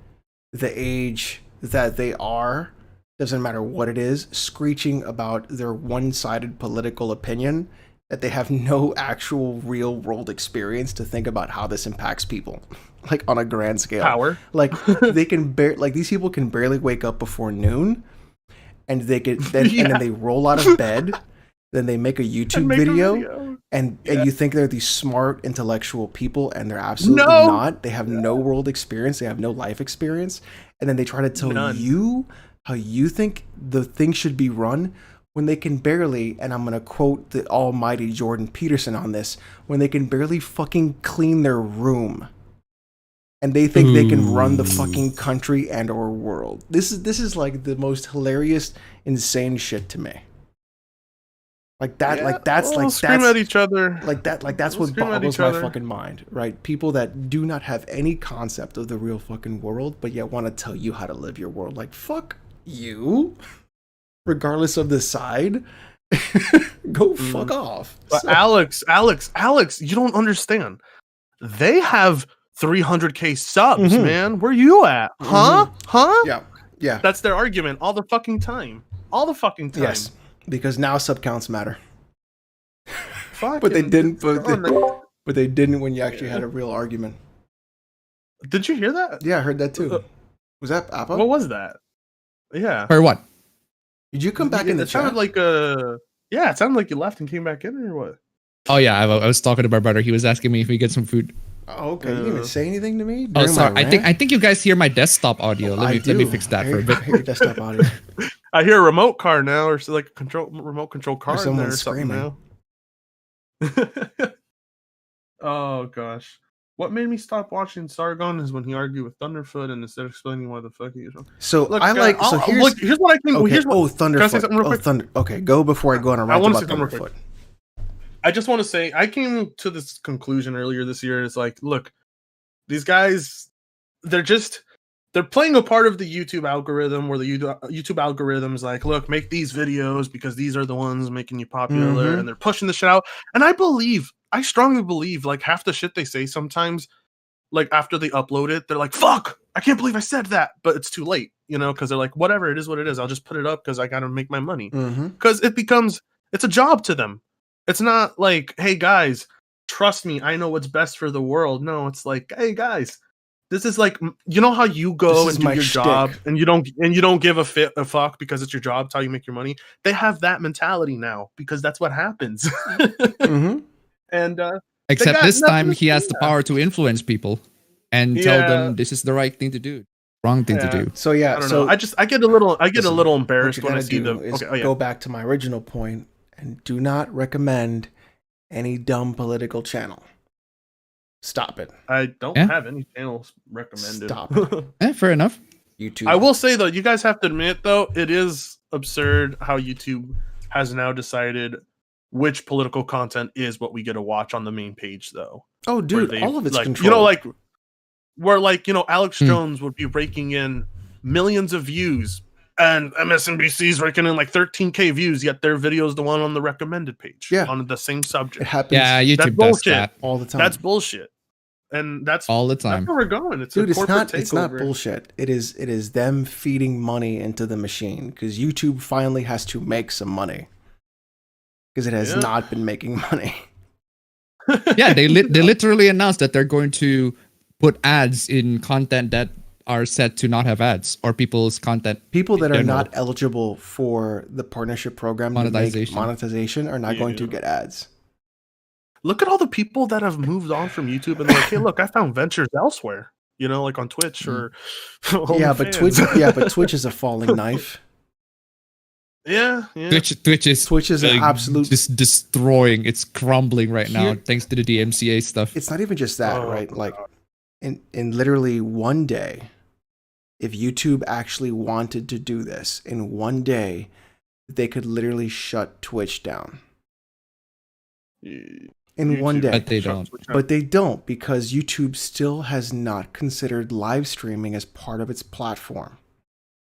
the age that they are, doesn't matter what it is, screeching about their one-sided political opinion that they have no actual real world experience to think about how this impacts people, like on a grand scale. Power. Like they can these people can barely wake up before noon, and they get and then they roll out of bed, then they make a YouTube Make a video. And you think they're these smart intellectual people, and they're absolutely No! not. They have no world experience. They have no life experience. And then they try to tell None. you how you think the thing should be run when they can barely, and I'm going to quote the almighty Jordan Peterson on this, when they can barely fucking clean their room. And they think they can run the fucking country and or world. This is like the most hilarious, insane shit to me. Like that, We'll scream at each other. that's We'll what scream at boggles each my other. fucking mind, right? People that do not have any concept of the real fucking world, but yet want to tell you how to live your world. Like, fuck you, regardless of the side. Go fuck off. But So- Alex, you don't understand. They have 300K subs, man. Where you at? Huh? yeah, That's their argument all the fucking time. All the fucking time. yes, because now sub counts matter. Fucking But they didn't. darn it. But they didn't when you actually had a real argument. Did you hear that? Yeah, I heard that too. Was that Appa? What was that? Yeah. Or what? Did you come back in the It sounded chat? like yeah, it sounded like you left and came back in, or what? Oh yeah, I was talking to my brother. He was asking me if we get some food. Oh, okay. You didn't even say anything to me. Oh, during my sorry. I rant? think you guys hear my desktop audio. Let me do. fix that I for a hear- bit. I hear your desktop audio. I hear a remote car now, or like a remote control car in someone there or something now. Oh gosh. What made me stop watching Sargon is when he argued with Thunderfoot and instead of explaining why the fuck he is wrong. So Look, I like. So I'll- here's. look, here's what I can. Okay. Here's what, Oh, Can I say Thunderfoot. something real Oh, quick? Thunder. Okay, go before I go on a rant wanna about say something real Thunderfoot. quick. I just want to say I came to this conclusion earlier this year. It's like, look, these guys, they're playing a part of the YouTube algorithm where the YouTube algorithm's like, look, make these videos because these are the ones making you popular, Mhm. and they're pushing the shit out. And I strongly believe, like, half the shit they say sometimes, like, after they upload it, they're like, fuck, I can't believe I said that, but it's too late, you know, because they're like, whatever, it is what it is. I'll just put it up because I gotta make my money. Mm-hmm. Because it's a job to them. It's not like, hey guys, trust me, I know what's best for the world. No, it's like, hey guys, this is like, you know how you go This is and do my your shtick. job and you don't give a fuck because it's your job. It's how you make your money. They have that mentality now because that's what happens. Mm-hmm. And Except got this nothing time to he has do the with power to influence people and tell Yeah. them this is the right thing to do, wrong thing Yeah. to do. So yeah. I don't so know. I get a little listen, embarrassed what when you I gotta see do the is okay. Oh yeah. go back to my original point and do not recommend any dumb political channel. Stop it. I don't Yeah. have any channels recommended. Stop. Fair enough. YouTube. I will say though, you guys have to admit though, it is absurd how YouTube has now decided which political content is what we get to watch on the main page, though. Oh, Where dude, they've, all of it's like, controlled. you know, like where like, you know, Alex Jones would be raking in millions of views, and MSNBC's raking in like 13K views, yet their video is the one on the recommended page on the same subject. It happens Yeah, That's YouTube does bullshit. that all the time. That's bullshit, and that's all the that's time. where we're going. It's Dude, a corporate it's not takeover. bullshit. It is them feeding money into the machine because YouTube finally has to make some money because it has not been making money. Yeah, they literally announced that they're going to put ads in content that are set to not have ads, or people's content. People that in are general. not eligible for the partnership program to make monetization are not going to get ads. Look at all the people that have moved on from YouTube and they're like, hey, look, I found ventures elsewhere. You know, like on Twitch or Yeah, but Twitch is a falling knife. Yeah. Twitch is an absolute just destroying. It's crumbling right now thanks to the DMCA stuff. It's not even just that, right? Like in literally one day, if YouTube actually wanted to do this in one day, they could literally shut Twitch down. In one day. But they don't. But they don't, because YouTube still has not considered live streaming as part of its platform.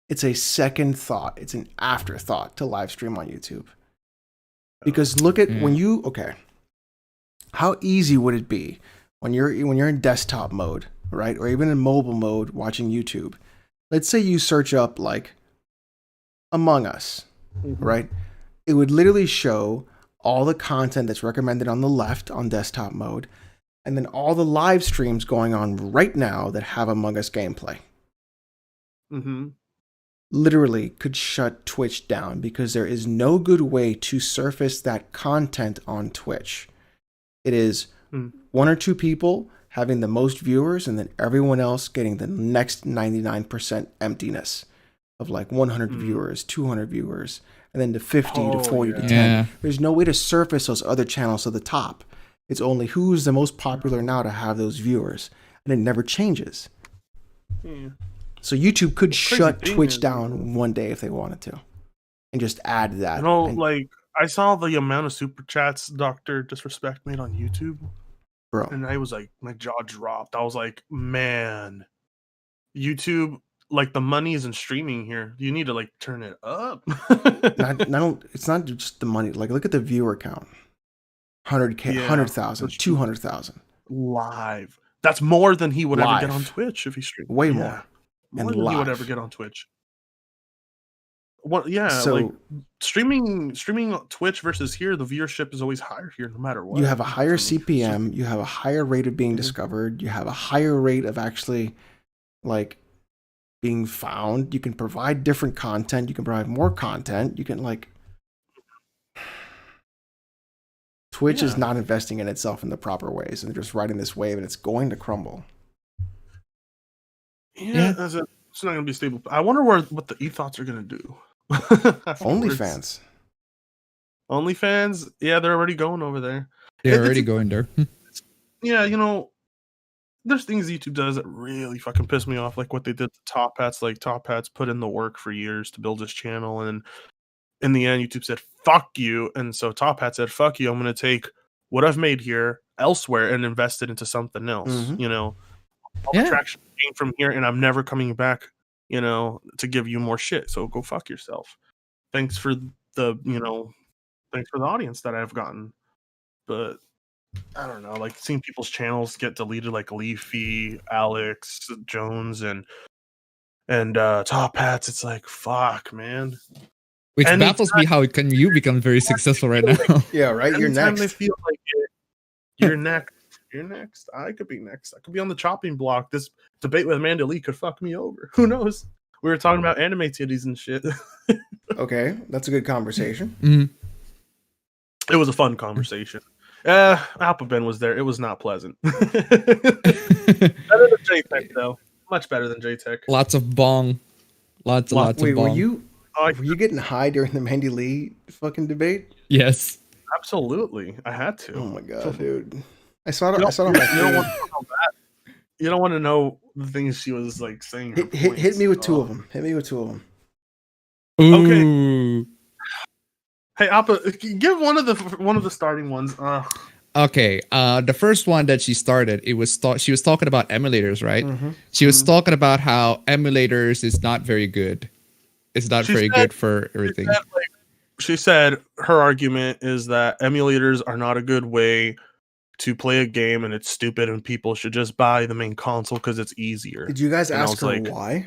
It's a second thought. It's an afterthought to live stream on YouTube. Because look at how easy would it be when you're in desktop mode, right? Or even in mobile mode watching YouTube. Let's say you search up like Among Us, right? It would literally show all the content that's recommended on the left on desktop mode, and then all the live streams going on right now that have Among Us gameplay. Literally could shut Twitch down because there is no good way to surface that content on Twitch. It is one or two people having the most viewers and then everyone else getting the next 99% emptiness of like 100 viewers, 200 viewers, and then to 50 to 40 to 10. Yeah. There's no way to surface those other channels to the top. It's only who's the most popular now to have those viewers, and it never changes. So YouTube could shut Twitch down one day if they wanted to, and just add that. You know, like I saw the amount of super chats Dr. Disrespect made on YouTube, bro, and I was like, my jaw dropped. I was like, man, YouTube, like the money isn't streaming here. You need to like turn it up. It's not just the money. Like, look at the viewer count: 100K, 100,000, 200,000 live. That's more than he would ever get on Twitch if he streamed. Way more. More And than live. he would ever get on Twitch. Well, yeah, So- like streaming on Twitch versus here, the viewership is always higher here, no matter what. You have a higher CPM, you have a higher rate of being discovered, you have a higher rate of actually like being found. You can provide different content, you can provide more content, you can like Twitch is not investing in itself in the proper ways, and they're just riding this wave, and it's going to crumble. Yeah, it's not going to be stable. I wonder what the e-thoughts are going to do. OnlyFans. OnlyFans, yeah, they're already going over there. They're already going there. Yeah, you know, there's things YouTube does that really fucking piss me off, like what they did to Top Hats. Like Top Hats put in the work for years to build his channel, and in the end, YouTube said "fuck you," and so Top Hat said "fuck you." I'm going to take what I've made here elsewhere and invest it into something else. You know, all the traction came from here, and I'm never coming back. You know, to give you more shit. So go fuck yourself. Thanks for the audience that I've gotten, but I don't know, like seeing people's channels get deleted, like Leafy, Alex Jones, and Top Hats. It's like, fuck, man. Which baffles me. How can you become very successful right now? Yeah, right. You're Anytime next. they feel like you're next. You're next. I could be next. I could be on the chopping block. This debate with Amanda Lee could fuck me over. Who knows? We were talking about anime titties and shit. Okay, that's a good conversation. It was a fun conversation. Alphabet was there. It was not pleasant. Better than JTech, though. Much better than JTech. Lots of bong. Lots of Wait, bong. were you getting high during the Mandy Lee fucking debate? Yes. Absolutely. I had to. Oh my god, dude. I saw it on my phone. You don't want to know the things she was like saying. Hit me with two of them. Hit me with two of them. Ooh. Hey, Appa, give one of the starting ones. Okay. The first one that she started, she was talking about emulators, right? Mm-hmm. She was talking about how emulators is not very good. It's not She very said- good for everything. She said her argument is that emulators are not a good way to play a game, and it's stupid, and people should just buy the main console because it's easier. Did you guys And I ask was her like, why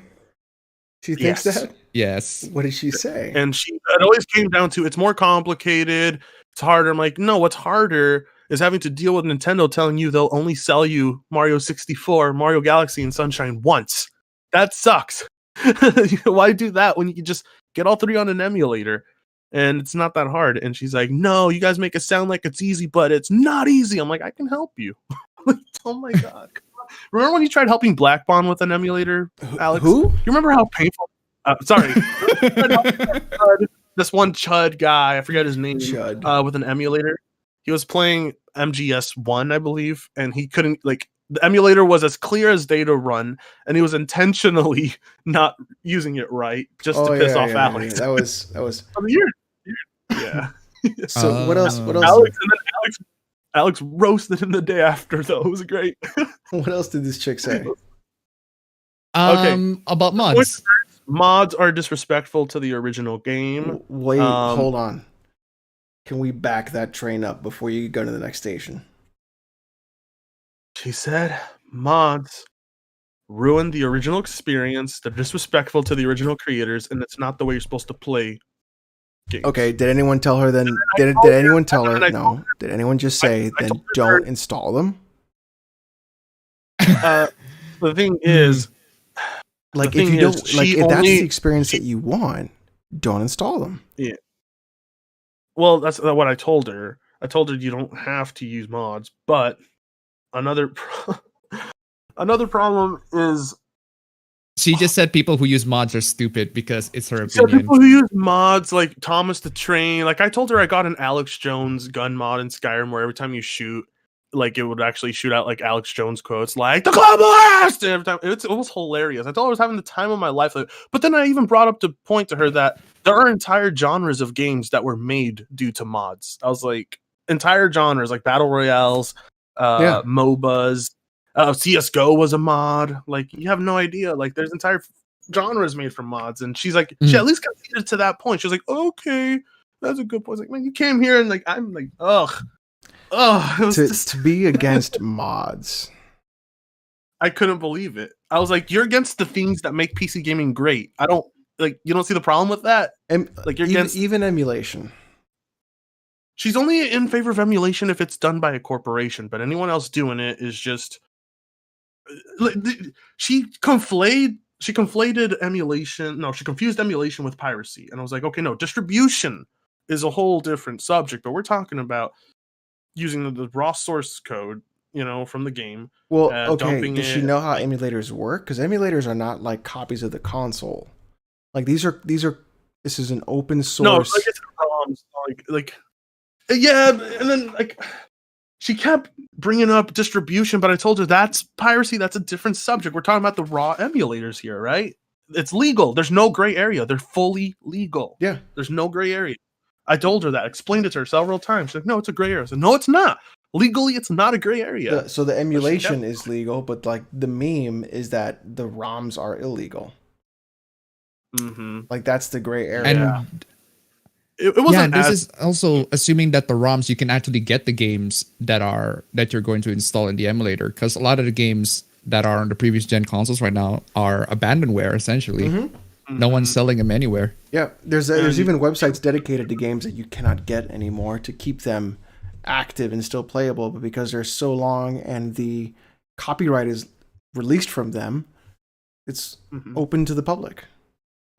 she thinks yes. that? Yes. What did she say? And it always came down to it's more complicated, it's harder. I'm like, no, what's harder is having to deal with Nintendo telling you they'll only sell you Mario 64, Mario Galaxy, and Sunshine once. That sucks. Why do that when you can just get all three on an emulator? And it's not that hard. And she's like, no, you guys make it sound like it's easy, but it's not easy. I'm like, I can help you. Oh my God. Remember when you tried helping Black Bond with an emulator, Alex? Who? You remember how painful? Sorry. This one Chud guy, I forget his name, Chud. with an emulator. He was playing MGS1, I believe, and he couldn't, like, the emulator was as clear as day to run, and he was intentionally not using it right just to piss off Alex. Yeah. That was. I mean, yeah. So what else? What else? Alex roasted him the day after, though. It was great. What else did this chick say? About mods. Mods are disrespectful to the original game. Wait, hold on. Can we back that train up before you go to the next station? She said mods ruin the original experience. They're disrespectful to the original creators, and it's not the way you're supposed to play games. Okay, did anyone tell her then? Did anyone tell her? No. Did anyone just say then don't install them? The thing is, like if you don't, like if that's the experience that you want, don't install them. Yeah. Well, that's what I told her. I told her you don't have to use mods, but another problem is she just said people who use mods are stupid because it's her so opinion. people who use mods like Thomas the Train, like I told her I got an Alex Jones gun mod in Skyrim where every time you shoot, like it would actually shoot out like Alex Jones quotes like the club blast every time. It was hilarious. I told her I was having the time of my life, but then I even brought up the point to her that there are entire genres of games that were made due to mods. I was like, entire genres like battle royales, MOBAs, CS:GO was a mod. Like you have no idea. Like there's entire genres made from mods, and she's like, she at least conceded to that point. She was like, okay, that's a good point. I was like, man, you came here and like I'm like, to be against mods. I couldn't believe it. I was like, you're against the things that make PC gaming great. I don't like. You don't see the problem with that. Like you're against even emulation. She's only in favor of emulation if it's done by a corporation, but anyone else doing it is just. She conflated emulation. No, she confused emulation with piracy, and I was like, okay, no, distribution is a whole different subject, but we're talking about using the raw source code, from the game. Well, okay. Does she know how emulators work? Because emulators are not like copies of the console. Like this is an open source. No, like it's ROMs, like yeah, and then like she kept bringing up distribution, but I told her that's piracy. That's a different subject. We're talking about the raw emulators here, right? It's legal. There's no gray area. They're fully legal. Yeah. There's no gray area. I told her that. Explained it to her several times. She's like, no, it's a gray area. I said, no, it's not. Legally, it's not a gray area. So the emulation is legal, but like the meme is that the ROMs are illegal. Mm-hmm. Like that's the gray area. And it wasn't. This is also assuming that the ROMs you can actually get the games that you're going to install in the emulator, because a lot of the games that are on the previous gen consoles right now are abandonware essentially. Mm-hmm. No one's selling them anywhere. Yeah, there's even websites dedicated to games that you cannot get anymore to keep them active and still playable, but because they're so long and the copyright is released from them, it's open to the public.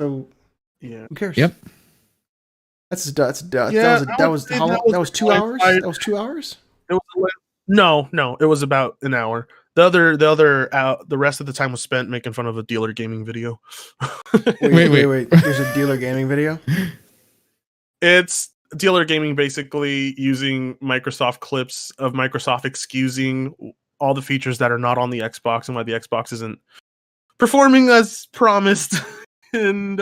So yeah, who cares? Yep. That was 2 hours. That was 2 hours. It was no. It was about an hour. The rest of the time was spent making fun of a dealer gaming video. Wait. There's a dealer gaming video. It's dealer gaming basically using Microsoft clips of Microsoft excusing all the features that are not on the Xbox and why the Xbox isn't performing as promised. And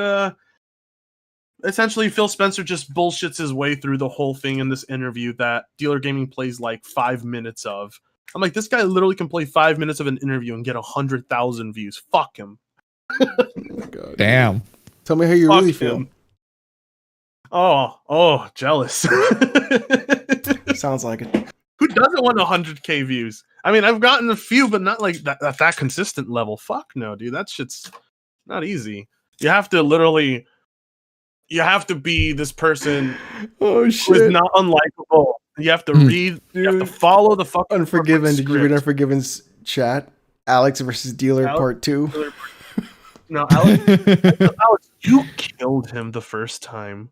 essentially Phil Spencer just bullshits his way through the whole thing in this interview that Dealer Gaming plays like 5 minutes of. I'm like, this guy literally can play 5 minutes of an interview and get 100,000 views. Fuck him. Oh my God. Damn. Tell me how you Fuck really him. feel. Oh, jealous. Sounds like it. Who doesn't want 100K views? I mean, I've gotten a few, but not like that at that consistent level. Fuck no, dude. That shit's not easy. You have to literally, you have to be this person Oh who is shit. not unlikable. You have to read, you have to follow the fucking Unforgiven. Did you read script. Unforgiven's chat? Alex versus Dealer Alex- Part 2. No, Alex, you killed him the first time.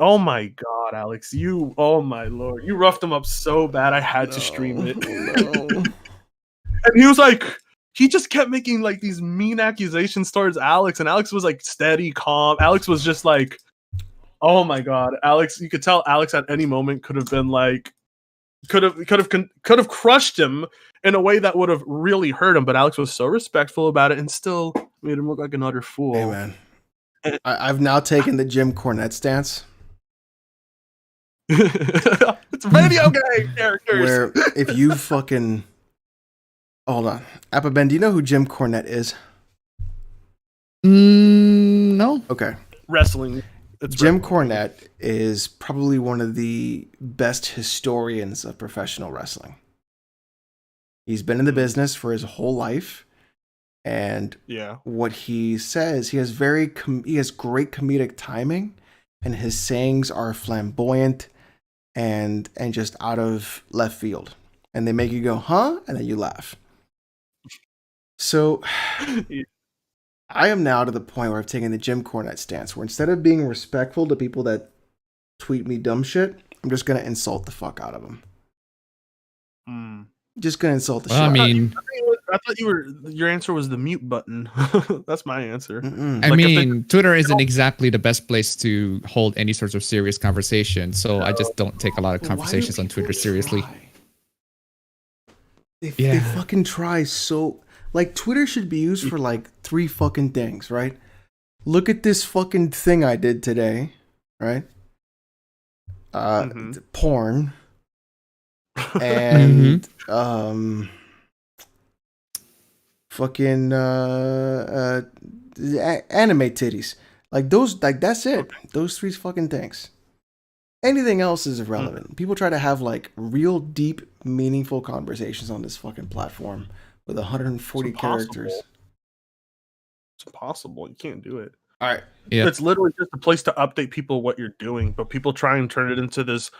Oh my God, Alex, oh my Lord, you roughed him up so bad I had to stream it. No. And he was like, he just kept making like these mean accusations towards Alex, and Alex was like steady, calm. Alex was just like, oh my God, Alex, you could tell Alex at any moment could have been like, could have crushed him in a way that would have really hurt him, but Alex was so respectful about it and still made him look like an utter fool. Hey man, I've now taken the Jim Cornette stance, It's video game characters. where if you fucking hold on, Appa Ben, do you know who Jim Cornette is? No. Okay, Wrestling. It's Jim Cornette is probably one of the best historians of professional wrestling. He's been in the business for his whole life, and Yeah. what he says, he has great comedic timing, and his sayings are flamboyant and just out of left field, and they make you go, huh? And then you laugh. So I am now to the point where I've taken the Jim Cornette stance, where instead of being respectful to people that tweet me dumb shit, I'm just gonna insult the fuck out of them. Just gonna insult the shit. Well, I mean, I thought your answer was the mute button. That's my answer. Mm-mm. I Like, if mean, Twitter isn't exactly the best place to hold any sorts of serious conversation, so I just don't take a lot of Why do conversations on people Twitter seriously. try? They Yeah. fucking try so. Like, Twitter should be used for like 3 fucking things, right? Look at this fucking thing I did today, right? Porn. And fucking anime titties. Like those, like that's it. Those 3 fucking things. Anything else is irrelevant. People try to have like real deep, meaningful conversations on this fucking platform with 140 characters. It's impossible. You can't do it. All right. Yeah. It's literally just a place to update people what you're doing, but people try and turn it into this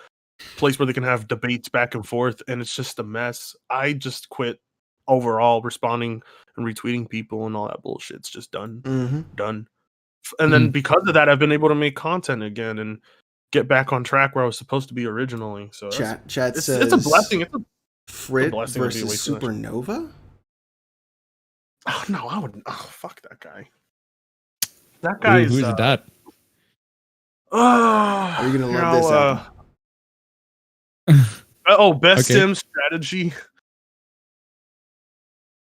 place where they can have debates back and forth, and it's just a mess. I just quit overall responding and retweeting people and all that bullshit. It's just done. Done. And then because of that, I've been able to make content again and get back on track where I was supposed to be originally. So Chat it's says a blessing. It's a Frit blessing to be versus away from that shit. Supernova. Oh no, I wouldn't. Oh fuck that guy. That guy is. Who's that? Are you gonna love this album? Best Okay. Sim strategy.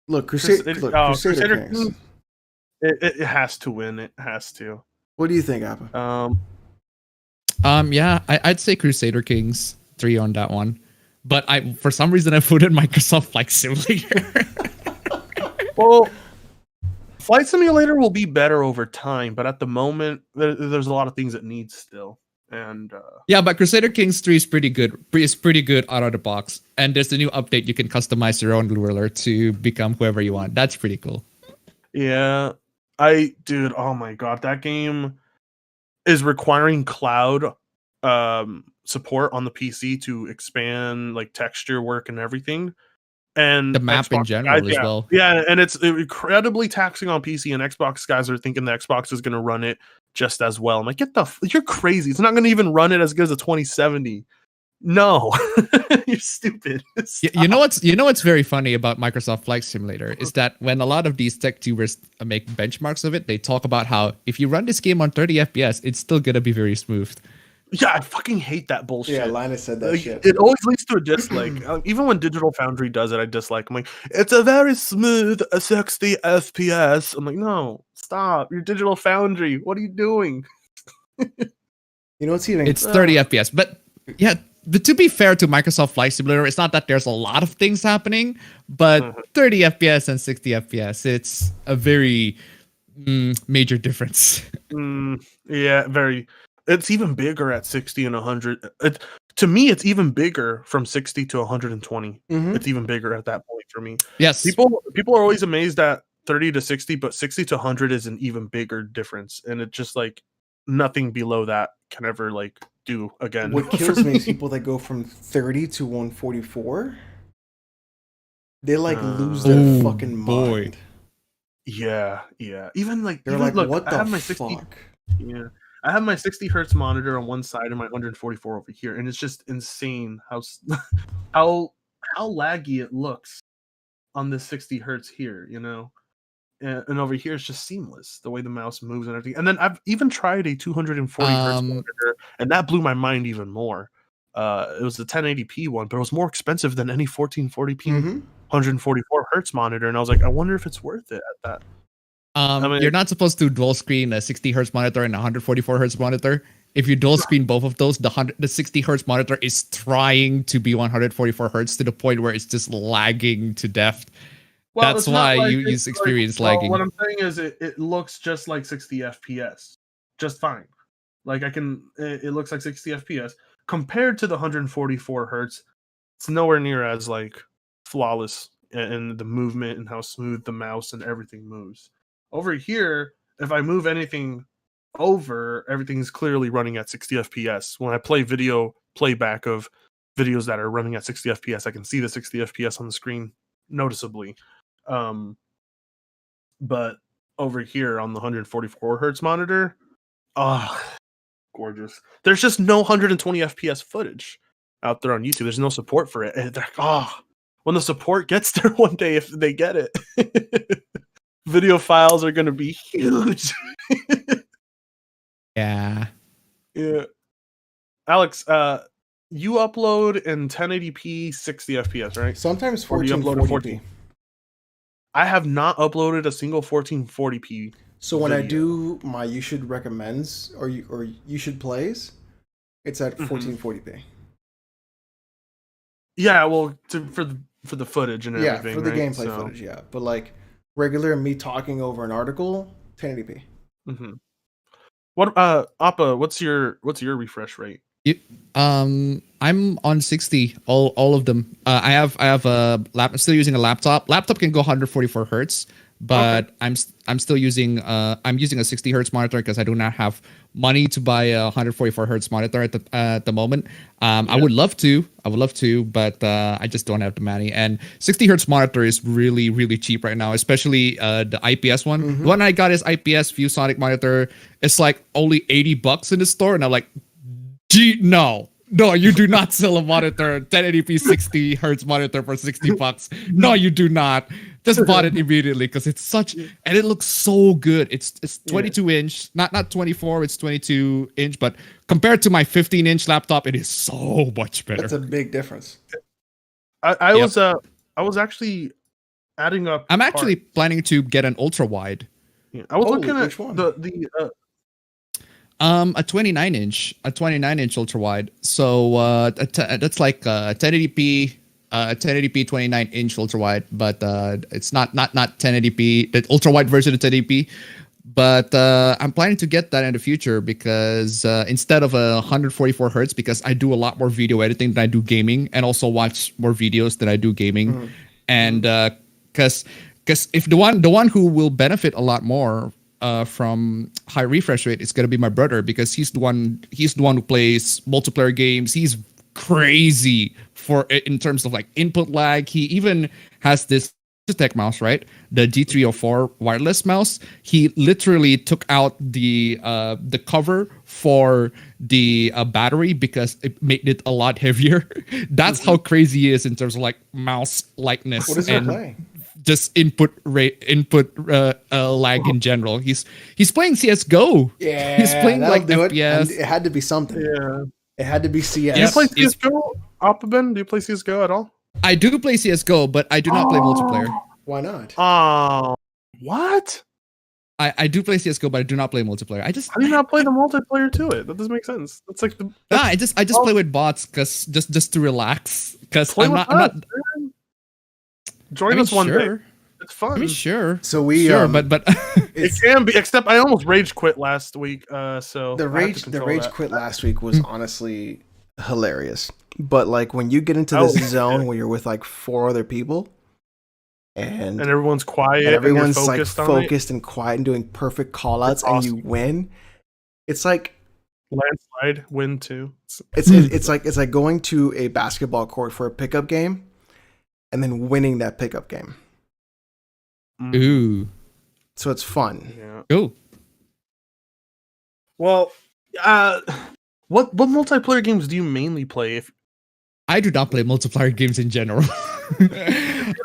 Look, Crusader Crusader Kings. Kings. It has to win. It has to. What do you think, Appa? Yeah, I'd say Crusader Kings 3 on that one, but for some reason I voted Microsoft Flight Simulator. Well, Flight Simulator will be better over time, but at the moment, there's a lot of things it needs still. And yeah, but Crusader Kings 3 is pretty good. It's pretty good out of the box, and there's a new update. You can customize your own ruler to become whoever you want. That's pretty cool. yeah, dude, oh my god, that game is requiring cloud support on the PC to expand like texture work and everything. And The map in Xbox general guys, as well. Yeah, and it's incredibly taxing on PC, and Xbox guys are thinking the Xbox is going to run it just as well. I'm like, you're crazy. It's not going to even run it as good as a 2070. No, you're stupid. You know what's very funny about Microsoft Flight Simulator is that when a lot of these tech tubers make benchmarks of it, they talk about how if you run this game on 30 FPS, it's still gonna be very smooth. Yeah, I fucking hate that bullshit. Yeah, Linus said that Like, shit. it always leads to a dislike. Even when Digital Foundry does it, I dislike. I'm like, it's a very smooth 60 FPS. I'm like, no, stop. You're Digital Foundry. What are you doing? You know, it's even. It's 30 FPS. But yeah, but to be fair to Microsoft Flight Simulator, it's not that there's a lot of things happening, but 30 FPS and 60 FPS, it's a very major difference. Yeah, very. It's even bigger at 60 and 100. To me, it's even bigger from 60 to 120. It's even bigger at that point for me. Yes. People are always amazed at 30 to 60, but 60 to 100 is an even bigger difference, and it's just like nothing below that can ever like do again. What kills me is people that go from 30 to 144. They like lose their fucking mind. Yeah. Even like They're even, like, look, what I the have my fuck? 60. Yeah, I have my 60 hertz monitor on one side and my 144 over here, and it's just insane how laggy it looks on this 60 hertz here. You know. And over here it's just seamless the way the mouse moves and everything. And then I've even tried a 240 hertz monitor, and that blew my mind even more. It was the 1080p one, but it was more expensive than any 1440p 144 hertz monitor. And I was like, I wonder if it's worth it at that. You're not supposed to dual screen a 60 hertz monitor and a 144 hertz monitor. If you dual screen both of those, the 60 hertz monitor is trying to be 144 hertz to the point where it's just lagging to death. Well, that's why you experience lagging. What I'm saying is it looks just like 60 FPS, just fine. Like it looks like 60 FPS compared to the 144 hertz. It's nowhere near as like flawless in the movement and how smooth the mouse and everything moves. Over here, if I move anything over, everything's clearly running at 60 FPS. When I play video playback of videos that are running at 60 FPS, I can see the 60 FPS on the screen noticeably. But over here on the 144 hertz monitor, gorgeous. There's just no 120 FPS footage out there on YouTube. There's no support for it. And when the support gets there one day, if they get it, video files are going to be huge. Yeah. Alex, you upload in 1080p 60 FPS, right? Sometimes Or do you upload 1440p. I have not uploaded a single 1440p. So when I video. do my you should recommends or you should plays, it's at 1440p. Yeah, well, for the footage and Yeah, everything. for the right? gameplay footage, yeah. But like regular me talking over an article, 1080p. What Appa, what's your refresh rate? I'm on 60. All of them. I have a I'm still using a laptop. Laptop can go 144 hertz, but I'm still using I'm using a 60 hertz monitor because I do not have money to buy a 144 hertz monitor at the moment. I would love to, but I just don't have the money. And 60 hertz monitor is really, really cheap right now, especially the IPS one. The one I got is IPS ViewSonic monitor. It's like only $80 in the store, and I'm like, no, you do not sell a monitor, 1080p 60 hertz monitor for $60. No, you do not. Just bought it immediately because it's such, and it looks so good. It's 22 inch, not 24. It's 22 inch, but compared to my 15-inch laptop, it is so much better. That's a big difference. I was actually adding up. I'm actually planning to get an ultra wide. Yeah, I was looking at which one? A 29 inch ultra wide. So that's like 1080p 29 inch ultra wide, but it's not 1080p, the ultra wide version of 1080p. But I'm planning to get that in the future because instead of 144 hertz, because I do a lot more video editing than I do gaming, and also watch more videos than I do gaming, and because if the one who will benefit a lot more from high refresh rate is going to be my brother, because he's the one who plays multiplayer games. He's crazy in terms of like input lag. He even has this Tech mouse, right? The G304 wireless mouse. He literally took out the cover for the battery because it made it a lot heavier. That's how crazy he is in terms of like mouse likeness. What is he playing? Just input lag in general. He's playing CS:GO. Yeah, he's playing like FPS. It had to be something. Yeah, it had to be CS. Do you play CS:GO, Oppaben? Do you play CS:GO at all? I do play CS:GO, but I do not play multiplayer. Why not? Oh, what? I do play CS:GO, but I do not play multiplayer. How do you not play the multiplayer to it? That doesn't make sense. That's like the. I just play with bots because just to relax. Because Play I'm with not. us, man. Join us one day. It's fun. I mean, sure. So we Sure, but It can be, except I almost rage quit last week. So the I have rage to the control rage that. quit last week was honestly hilarious. But like when you get into this zone where you're with like 4 other people and everyone's quiet, and everyone's and like you're focused on it. focused and quiet and doing perfect call outs It's awesome. and you win, it's like Landslide win too. it's like going to a basketball court for a pickup game and then winning that pickup game. ooh, So it's fun. Yeah. ooh. Well, what multiplayer games do you mainly play? If I do not play multiplayer games in general.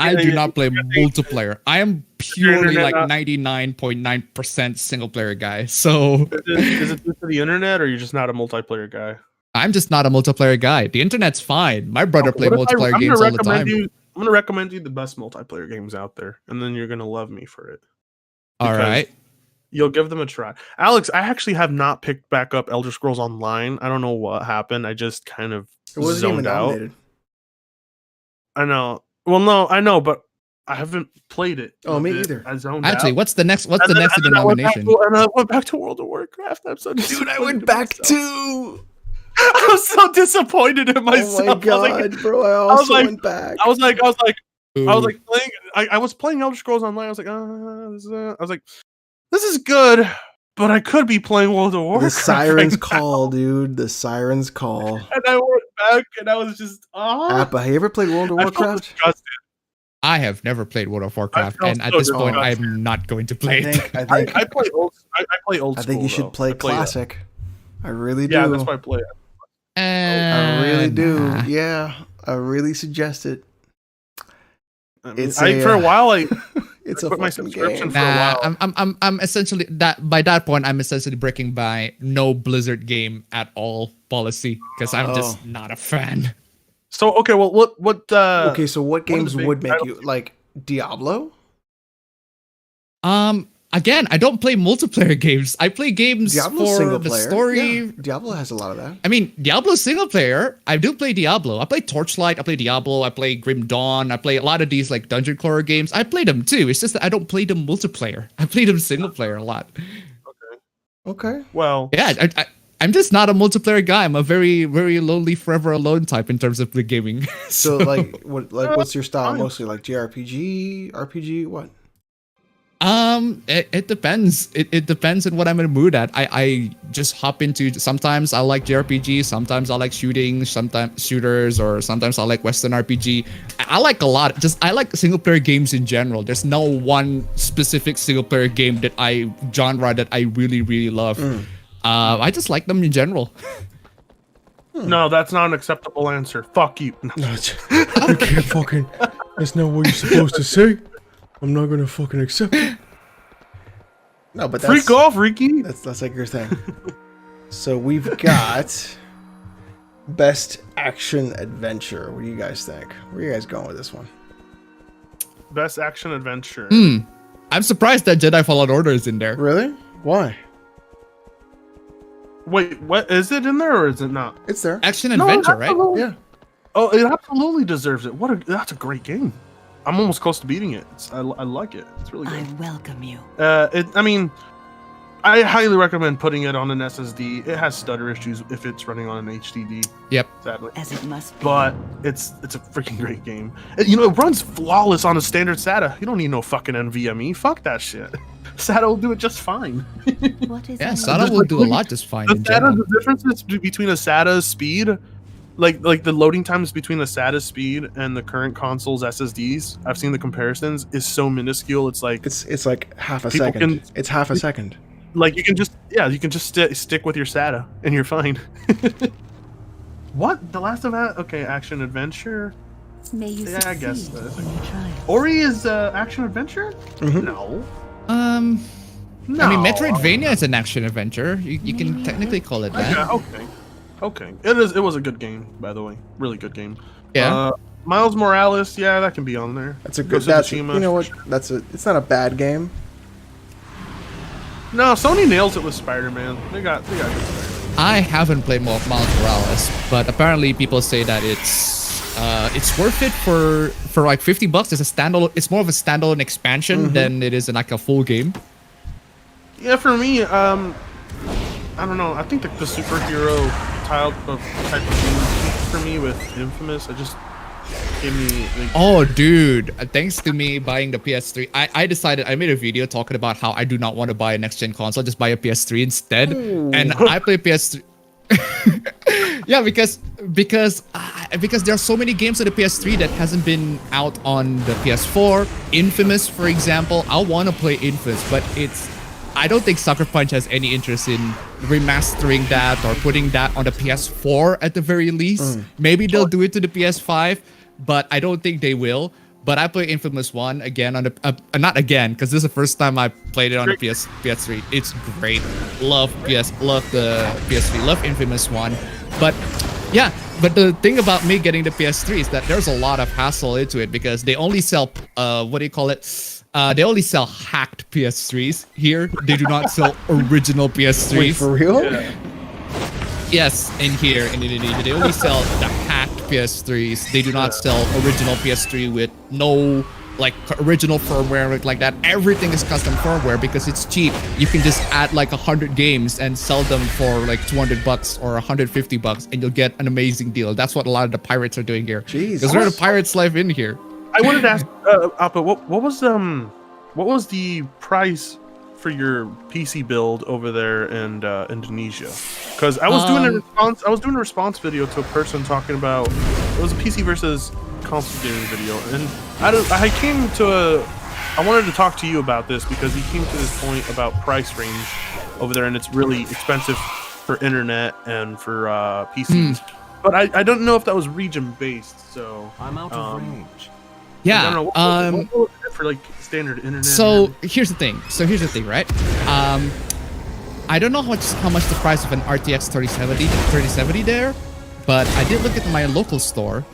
I do not play multiplayer. I am purely like 99.9% single player guy. So is it due to the internet, or you're just not a multiplayer guy? I'm just not a multiplayer guy. The internet's fine. My brother play What if multiplayer I'm games gonna all the time. I'm gonna recommend you the best multiplayer games out there, and then you're gonna love me for it. All because right. You'll give them a try. Alex, I actually have not picked back up Elder Scrolls Online. I don't know what happened. I just kind of It wasn't even zoned out. nominated. I know. Well, no, I know, but I haven't played it. Oh, me a bit. either. I zoned Actually, out. what's the next? What's And the then- next and in the then I went back nomination? and I went back to World of Warcraft. I'm so Dude, I disappointed went in back myself. too. I'm so disappointed in myself. Oh my I was like- god, bro! I also like- went back. I was like Ooh. playing. I was playing Elder Scrolls Online. I was like, I was like, this is good, but I could be playing World of Warcraft. The sirens right now. call, dude. The sirens call. And I went back, and I was just, Appa, have you ever played World of I felt Warcraft? disgusted. I have never played World of Warcraft, felt and at so this point, disgusted. I'm not going to play I it. think. I think. I play old. I play old. I think school, you should though. play I classic. I really do. Yeah, that's why I play it. I really do. Nah. Yeah, I really suggest it. I mean, It's for a while, I it's I a put my fucking subscription game. for a while. I'm essentially that by that point I'm essentially breaking by no Blizzard game at all policy because I'm just not a fan. So okay, well, what? Okay, so what one of the games big would make titles- you like Diablo? Again, I don't play multiplayer games. I play games Diablo's for single the player. story. Yeah, Diablo has a lot of that. I mean, Diablo's single player. I do play Diablo. I play Torchlight. I play Diablo. I play Grim Dawn. I play a lot of these like dungeon crawler games. I play them too. It's just that I don't play them multiplayer. I play them single player a lot. Okay. Well, Yeah, I'm just not a multiplayer guy. I'm a very, very lonely, forever alone type in terms of the gaming. So like what's your style fine. mostly? Like JRPG, RPG, what? It depends. It depends on what I'm in the mood at. I just hop into. Sometimes I like JRPG. Sometimes I like shooting. Sometimes shooters, or sometimes I like Western RPG. I like a lot. I like single player games in general. There's no one specific single player game genre that I really, really love. I just like them in general. no, that's not an acceptable answer. Fuck you. No. You can't fucking. That's not what you're supposed to say. I'm not gonna fucking accept it. No, but that's Freak off, Ricky. that's like your thing. So we've got best action adventure. What do you guys think? Where are you guys going with this one? Best action adventure. I'm surprised that Jedi Fallen Order is in there. Really? Why? Wait, what is it in there or is it not? It's there. Action adventure, right? absolutely. Yeah. Oh, it absolutely deserves it. That's a great game. I'm almost close to beating it. I like it. It's really I good. welcome you. I mean, I highly recommend putting it on an SSD. It has stutter issues if it's running on an HDD. Yep. Sadly. As it must be. But it's a freaking great game. You know, it runs flawless on a standard SATA. You don't need no fucking NVMe. Fuck that shit. SATA will do it just fine. What is Yeah, in SATA will do a lot just fine The in general. SATA, the differences between a SATA speed, like the loading times between the SATA speed and the current console's SSDs, I've seen the comparisons, is so minuscule. It's like It's like half a People second. can- It's half a second. you can just stick with your SATA and you're fine. What? The Last of Us? Okay, action adventure. May you Yeah, I guess succeed so. in your trial. Ori is action adventure? Mhm. No. I mean, Metroidvania is an action adventure. You can technically call it that. Yeah, okay. It was a good game, by the way. Really good game. Yeah. Miles Morales, yeah, that can be on there. That's a good. Ghost of That's Tsushima. you know what? It's not a bad game. No, Sony nails it with Spider-Man. They got good Spider-Man. I haven't played Miles Morales, but apparently people say that it's worth it for like $50. It's a standalone. It's more of a standalone expansion than it is like a full game. Yeah, for me, I don't know. I think the superhero type of game for me with Infamous, I just gave me. Like, Oh, dude! Thanks to me buying the PS3, I decided I made a video talking about how I do not want to buy a next gen console, just buy a PS3 instead, and I play PS3. Yeah, because there are so many games on the PS3 that hasn't been out on the PS4. Infamous, for example, I want to play Infamous, but I don't think Sucker Punch has any interest in remastering that or putting that on the PS4 at the very least. Maybe they'll do it to the PS5, but I don't think they will. But I play Infamous 1 again on the not again, because this is the first time I played it on the PS3. It's great. Love the PS3. Love Infamous 1. But yeah, but the thing about me getting the PS3 is that there's a lot of hassle into it because they only sell what do you call it? They only sell hacked PS3s here. They do not sell original PS3s. Wait, for real? Yeah. Yes, in here in Indonesia, they only sell the hacked PS3s. They do not sell original PS3 with no like original firmware like that. Everything is custom firmware because it's cheap. You can just add like 100 games and sell them for like $200 or $150, and you'll get an amazing deal. That's what a lot of the pirates are doing here. Jeez. Because we're the pirates life in here. I wanted to ask, Appa, what was the price for your PC build over there in Indonesia? Because I was doing a response video to a person talking about it was a PC versus console gaming video, and I wanted to talk to you about this because he came to this point about price range over there, and it's really expensive for internet and for PCs. But I don't know if that was region based, so I'm out of range. Yeah. I don't know what was it for like standard internet. So here's the thing, right? I don't know how much the price of an RTX 3070 there, but I did look at my local store.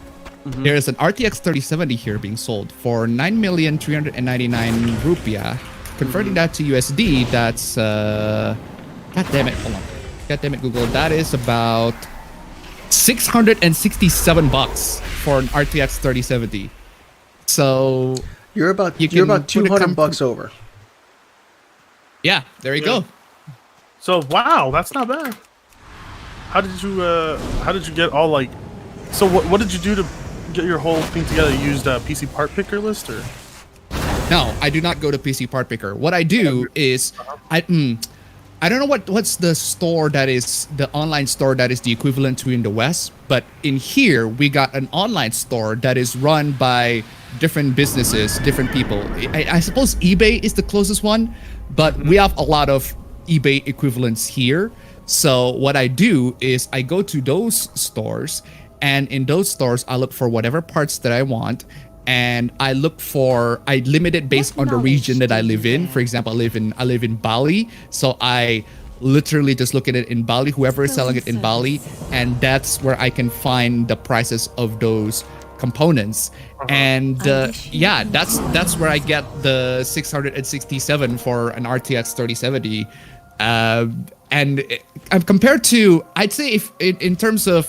There is an RTX 3070 here being sold for 9,399 rupiah. Converting that to USD, that's God damn it, Google. That is about $667 for an RTX 3070. So You're about You can put $200 over. yeah, there you go. So wow, that's not bad. How did you get all like? So what did you do to get your whole thing together? You used a PC part picker list, or? No, I do not go to PC part picker. What I do is I don't know what's the store that is the online store that is the equivalent to in the West, but in here we got an online store that is run by different businesses, different people. I suppose eBay is the closest one, but we have a lot of eBay equivalents here. So what I do is I go to those stores, and in those stores I look for whatever parts that I want, and I limit it based on the region that I live in. For example, I live in Bali, so I literally just look at it in Bali, whoever is selling it in Bali, and that's where I can find the prices of those components. And yeah, that's where I get the 667 for an RTX 3070. And compared to, I'd say if in terms of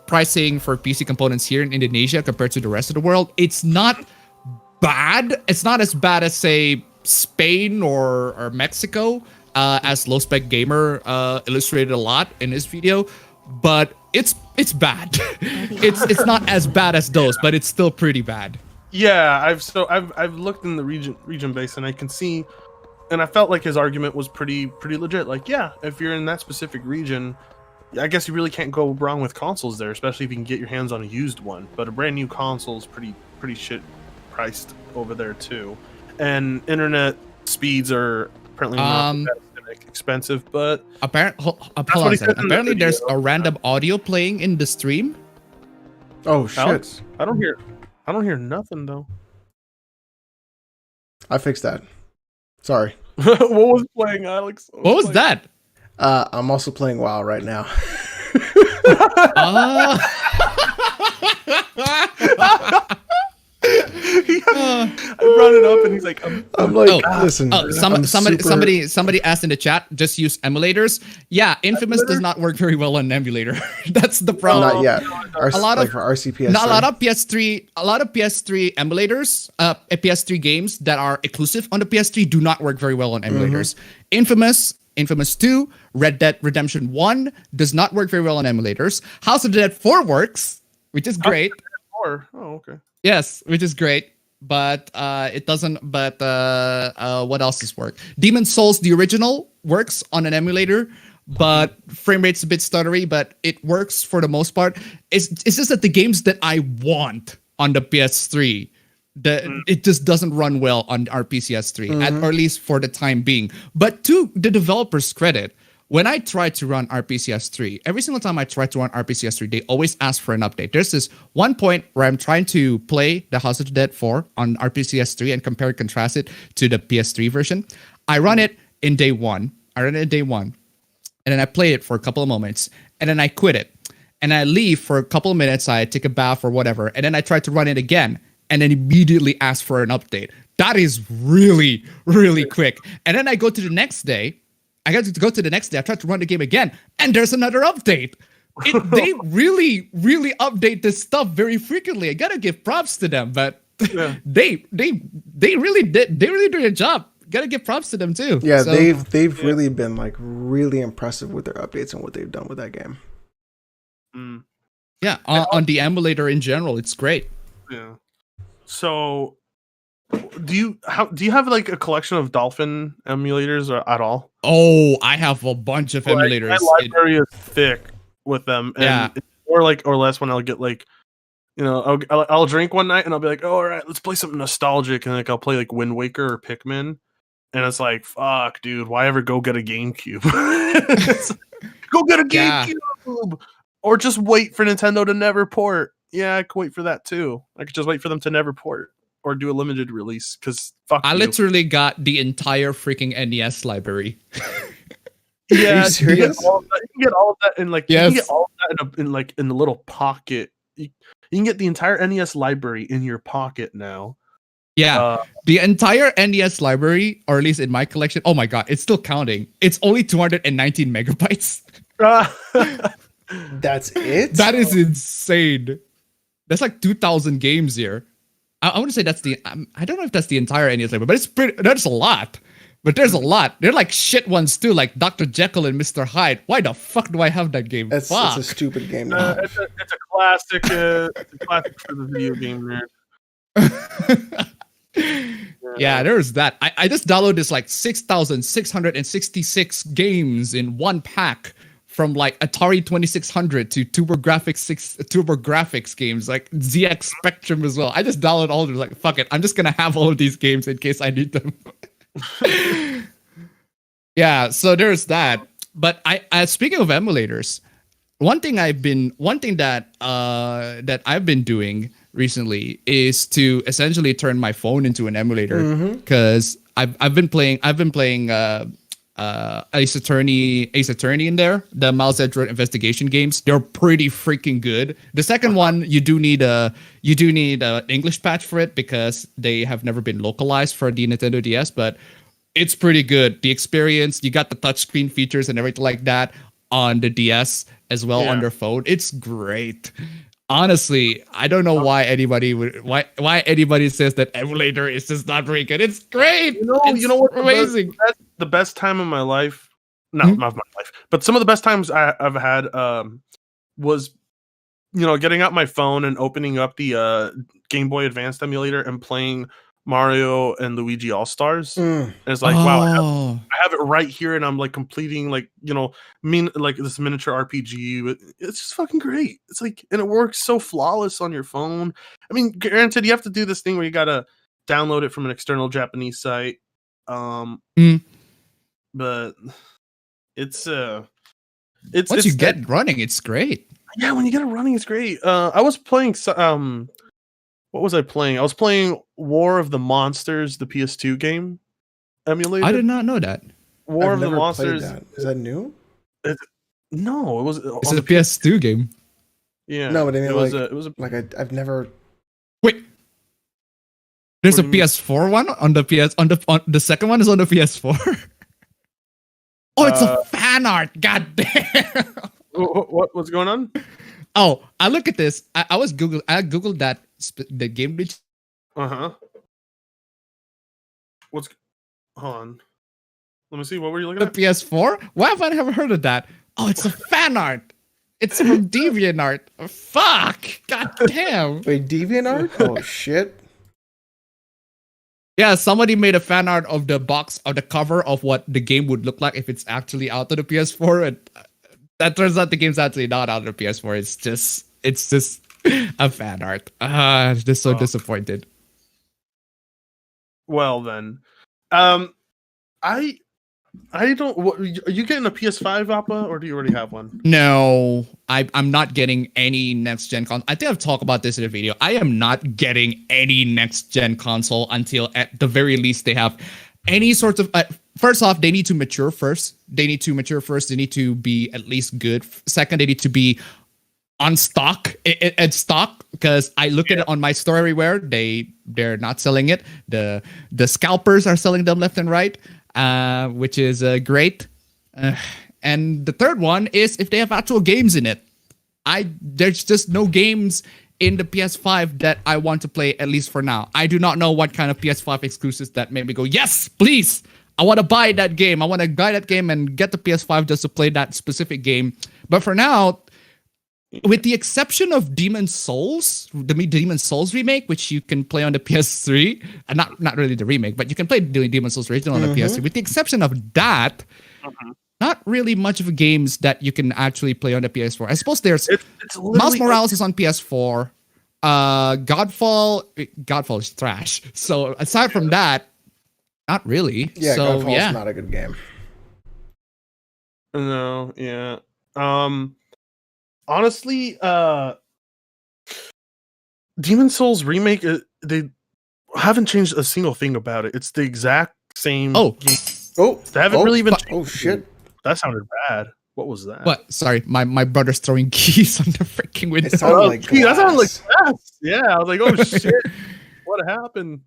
pricing for PC components here in Indonesia compared to the rest of the world, it's not bad. It's not as bad as say Spain or Mexico, as Low Spec Gamer illustrated a lot in his video, but it's bad. it's not as bad as those, but it's still pretty bad. Yeah, I've looked in the region base, and I can see, and I felt like his argument was pretty legit. Like, yeah, if you're in that specific region, I guess you really can't go wrong with consoles there, especially if you can get your hands on a used one. But a brand new console is pretty shit priced over there too, and internet speeds are apparently not that expensive. But apparently there's a random audio playing in the stream. Oh shit! Alex, I don't hear nothing though. I fixed that. Sorry. What was playing, Alex? What was that? I'm also playing WoW right now. I brought it up, and he's like, I'm like, listen. Somebody asked in the chat, just use emulators. Yeah, Infamous does not work very well on an emulator. That's the problem. Not yet. A lot of for RCPS. not a lot of PS3 emulators, PS3 games that are exclusive on the PS3 do not work very well on emulators. Infamous 2, Red Dead Redemption 1 does not work very well on emulators. House of the Dead 4 works, which is great. Oh, okay. Yes, which is great. But it doesn't. But what else does work? Demon's Souls, the original, works on an emulator, but frame rate's a bit stuttery. But it works for the most part. It's just that the games that I want on the PS3, it just doesn't run well on our PCS3, or at least for the time being. But to the developers' credit, when I try to run RPCS3, every single time I try to run RPCS3, they always ask for an update. There's this one point where I'm trying to play the House of the Dead 4 on RPCS3 and compare and contrast it to the PS3 version. I run it in day one. And then I play it for a couple of moments, and then I quit it. And I leave for a couple of minutes, I take a bath or whatever, and then I try to run it again, and then immediately ask for an update. That is really, really quick. And then I go to the next day, I try to run the game again, and there's another update. They really, really update this stuff very frequently. I gotta give props to them, but they really did a job. Gotta give props to them too. Yeah, so, they've really been like really impressive with their updates and what they've done with that game. Yeah, on the emulator in general, it's great. Yeah. So, do you have like a collection of Dolphin emulators or at all? Oh, I have a bunch of emulators. My library is thick with them, and or less when I'll get like, I'll drink one night and I'll be like, oh, all right, let's play something nostalgic, and like I'll play like Wind Waker or Pikmin, and it's like, fuck, dude, why ever go get a GameCube? Go get a GameCube, or just wait for Nintendo to never port. Yeah, I could wait for that too. I could just wait for them to never port or do a limited release, because fuck I you. literally got the entire freaking NES library. Yeah, are you serious? You can get all of that in like yes. You can get all of that in the little pocket. You can get the entire NES library in your pocket now. Yeah, the entire NES library, or at least in my collection. Oh my god, it's still counting. It's only 219 megabytes. That's it? That is insane. That's like 2,000 games here. I want to say that's I don't know if that's the entire NES library, but that's a lot. But there's a lot. They're like shit ones too, like Dr. Jekyll and Mr. Hyde. Why the fuck do I have that game? It's a stupid game. It's a classic. It's a classic for the video game nerd. Yeah, there's that. I just downloaded this like 6,666 games in one pack, from like Atari 2600 to TurboGrafx games, like ZX Spectrum as well. I just downloaded all of them. Like, fuck it, I'm just gonna have all of these games in case I need them. Yeah, so there's that. But I speaking of emulators, one thing that I've been doing recently is to essentially turn my phone into an emulator, because I've been playing Ace Attorney in there, the Mouse Edge Road investigation games. They're pretty freaking good. The second one, you do need an English patch for it, because they have never been localized for the Nintendo DS, but it's pretty good. The experience, you got the touchscreen features and everything like that on the DS as well, on their phone. It's great. Honestly, I don't know why anybody says that emulator is just not very good. It's great. You know what's amazing. The best time of my life, not my life, but some of the best times I've had was, getting out my phone and opening up the Game Boy Advanced emulator and playing Mario and Luigi All Stars. And it's like, wow, I have it right here, and I'm like completing like this miniature RPG. It's just fucking great. It's like, and it works so flawless on your phone. I mean, granted, you have to do this thing where you gotta download it from an external Japanese site. But it's once you get running, it's great. Yeah, when you get it running, it's great. I was playing what was I playing? I was playing War of the Monsters, the PS2 game emulator. I did not know that. War of the Monsters. Is that new? No, it was. It's a PS2 game. Yeah. No, but I mean, it was. I've never. Wait. There's What a do you mean? PS4 one on the the second one is on the PS4. Oh, it's a fan art. God damn. What's going on? Oh, I look at this. I googled that the game bitch. Uh-huh. Hold on. Let me see. What were you looking The at? PS4. Why have I never heard of that? Oh, it's a fan art. It's from DeviantArt. Fuck. God damn. Wait, DeviantArt? Oh shit. Yeah, somebody made a fan art of the box of the cover of what the game would look like if it's actually out of the PS4, and that turns out the game's actually not out of the PS4. It's just a fan art. Just so disappointed. Well then, I don't. What, are you getting a PS5, Appa, or do you already have one? No, I'm not getting any next gen console. I think I've talked about this in a video. I am not getting any next gen console until at the very least they have any sorts of. First off, they need to mature first. They need to be at least good. Second, they need to be on stock at stock, because I look at it on my store everywhere. They're not selling it. The scalpers are selling them left and right, which is great. And the third one is if they have actual games in it. There's just no games in the PS5 that I want to play, at least for now. I do not know what kind of PS5 exclusives that made me go, yes, please. I want to buy that game. I want to buy that game and get the PS5 just to play that specific game. But for now, with the exception of Demon's Souls, the Demon's Souls remake, which you can play on the PS3, and not really the remake, but you can play the Demon's Souls original on the PS3. With the exception of that, not really much of games that you can actually play on the PS4. I suppose there's Miles Morales is on PS4. Godfall is trash. So aside from that, not really. Yeah, so, Godfall's not a good game. No, yeah. Honestly, Demon Souls remake, they haven't changed a single thing about it. It's the exact same game. They haven't really even. Oh shit! That sounded bad. What was that? What? Sorry, my brother's throwing keys on the freaking window. It sounded like that sounded like glass. glass. Yeah, I was like, oh shit, what happened?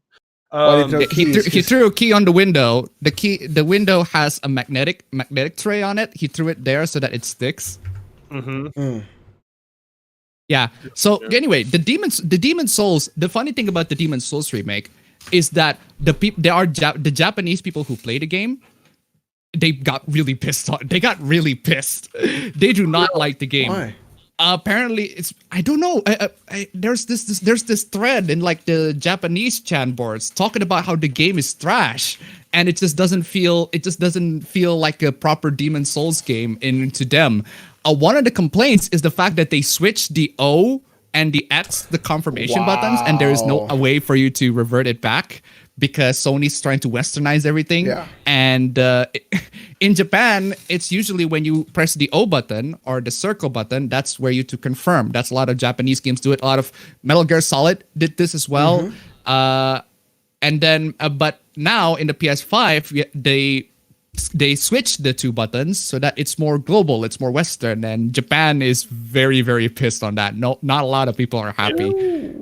He threw a key on the window. The window has a magnetic tray on it. He threw it there so that it sticks. Yeah. So anyway, the Demon Souls. The funny thing about the Demon Souls remake is that the Japanese people who play the game, they got really pissed on. They got really pissed. They do not like the game. Why? Apparently, it's I don't know. There's this thread in like the Japanese chan boards talking about how the game is trash, and it just doesn't feel like a proper Demon Souls game to them. One of the complaints is the fact that they switched the O and the X, the confirmation buttons, and there is no a way for you to revert it back because Sony's trying to westernize everything. Yeah. And in Japan, it's usually when you press the O button or the circle button, that's where you to confirm. That's a lot of Japanese games do it. A lot of Metal Gear Solid did this as well. And then, but now in the PS5, they switched the two buttons so that it's more global, it's more Western, and Japan is very, very pissed on that. No, not a lot of people are happy.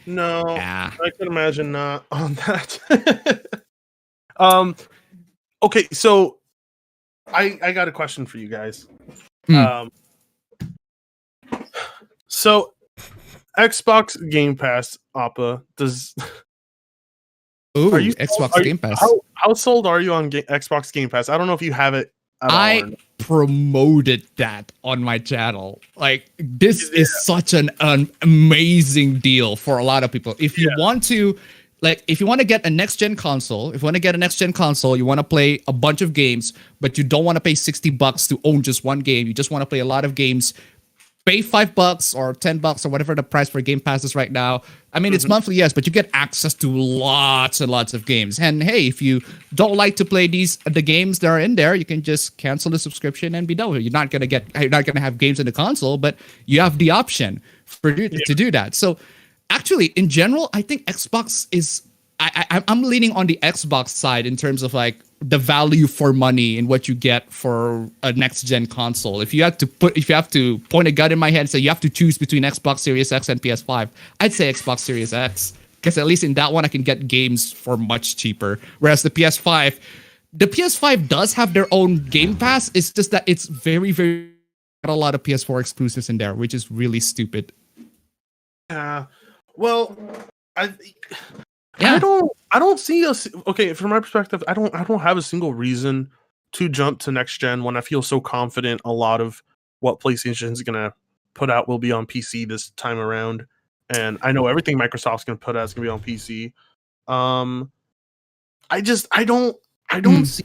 No, Yeah. I can imagine not on that. Okay, so I got a question for you guys. So Xbox Game Pass, Appa, does Ooh, are you Xbox Game Pass. How sold are you on Xbox Game Pass? I don't know if you have it at all. I promoted that on my channel. Like, this is such an amazing deal for a lot of people. If you want to, if you want to get a next gen console, you want to play a bunch of games, but you don't want to pay $60 to own just one game. You just want to play a lot of games. Pay $5 or $10 or whatever the price for Game Pass is right now. I mean, it's monthly, yes, but you get access to lots and lots of games. And hey, if you don't like to play the games that are in there, you can just cancel the subscription and be done with it. You're not gonna have games in the console, but you have the option to do that. So, actually, in general, I think Xbox is. I'm leaning on the Xbox side in terms of like the value for money and what you get for a next gen console. If you have to point a gun in my head and say you have to choose between Xbox Series X and PS5, I'd say Xbox Series X because at least in that one I can get games for much cheaper. Whereas the PS5 does have their own Game Pass. It's just that it's very, very got a lot of PS4 exclusives in there, which is really stupid. Well, I Yeah. don't see okay, from my perspective, I don't have a single reason to jump to next gen when I feel so confident a lot of what PlayStation is gonna put out will be on PC this time around. And I know everything Microsoft's gonna put out is gonna be on PC. I don't see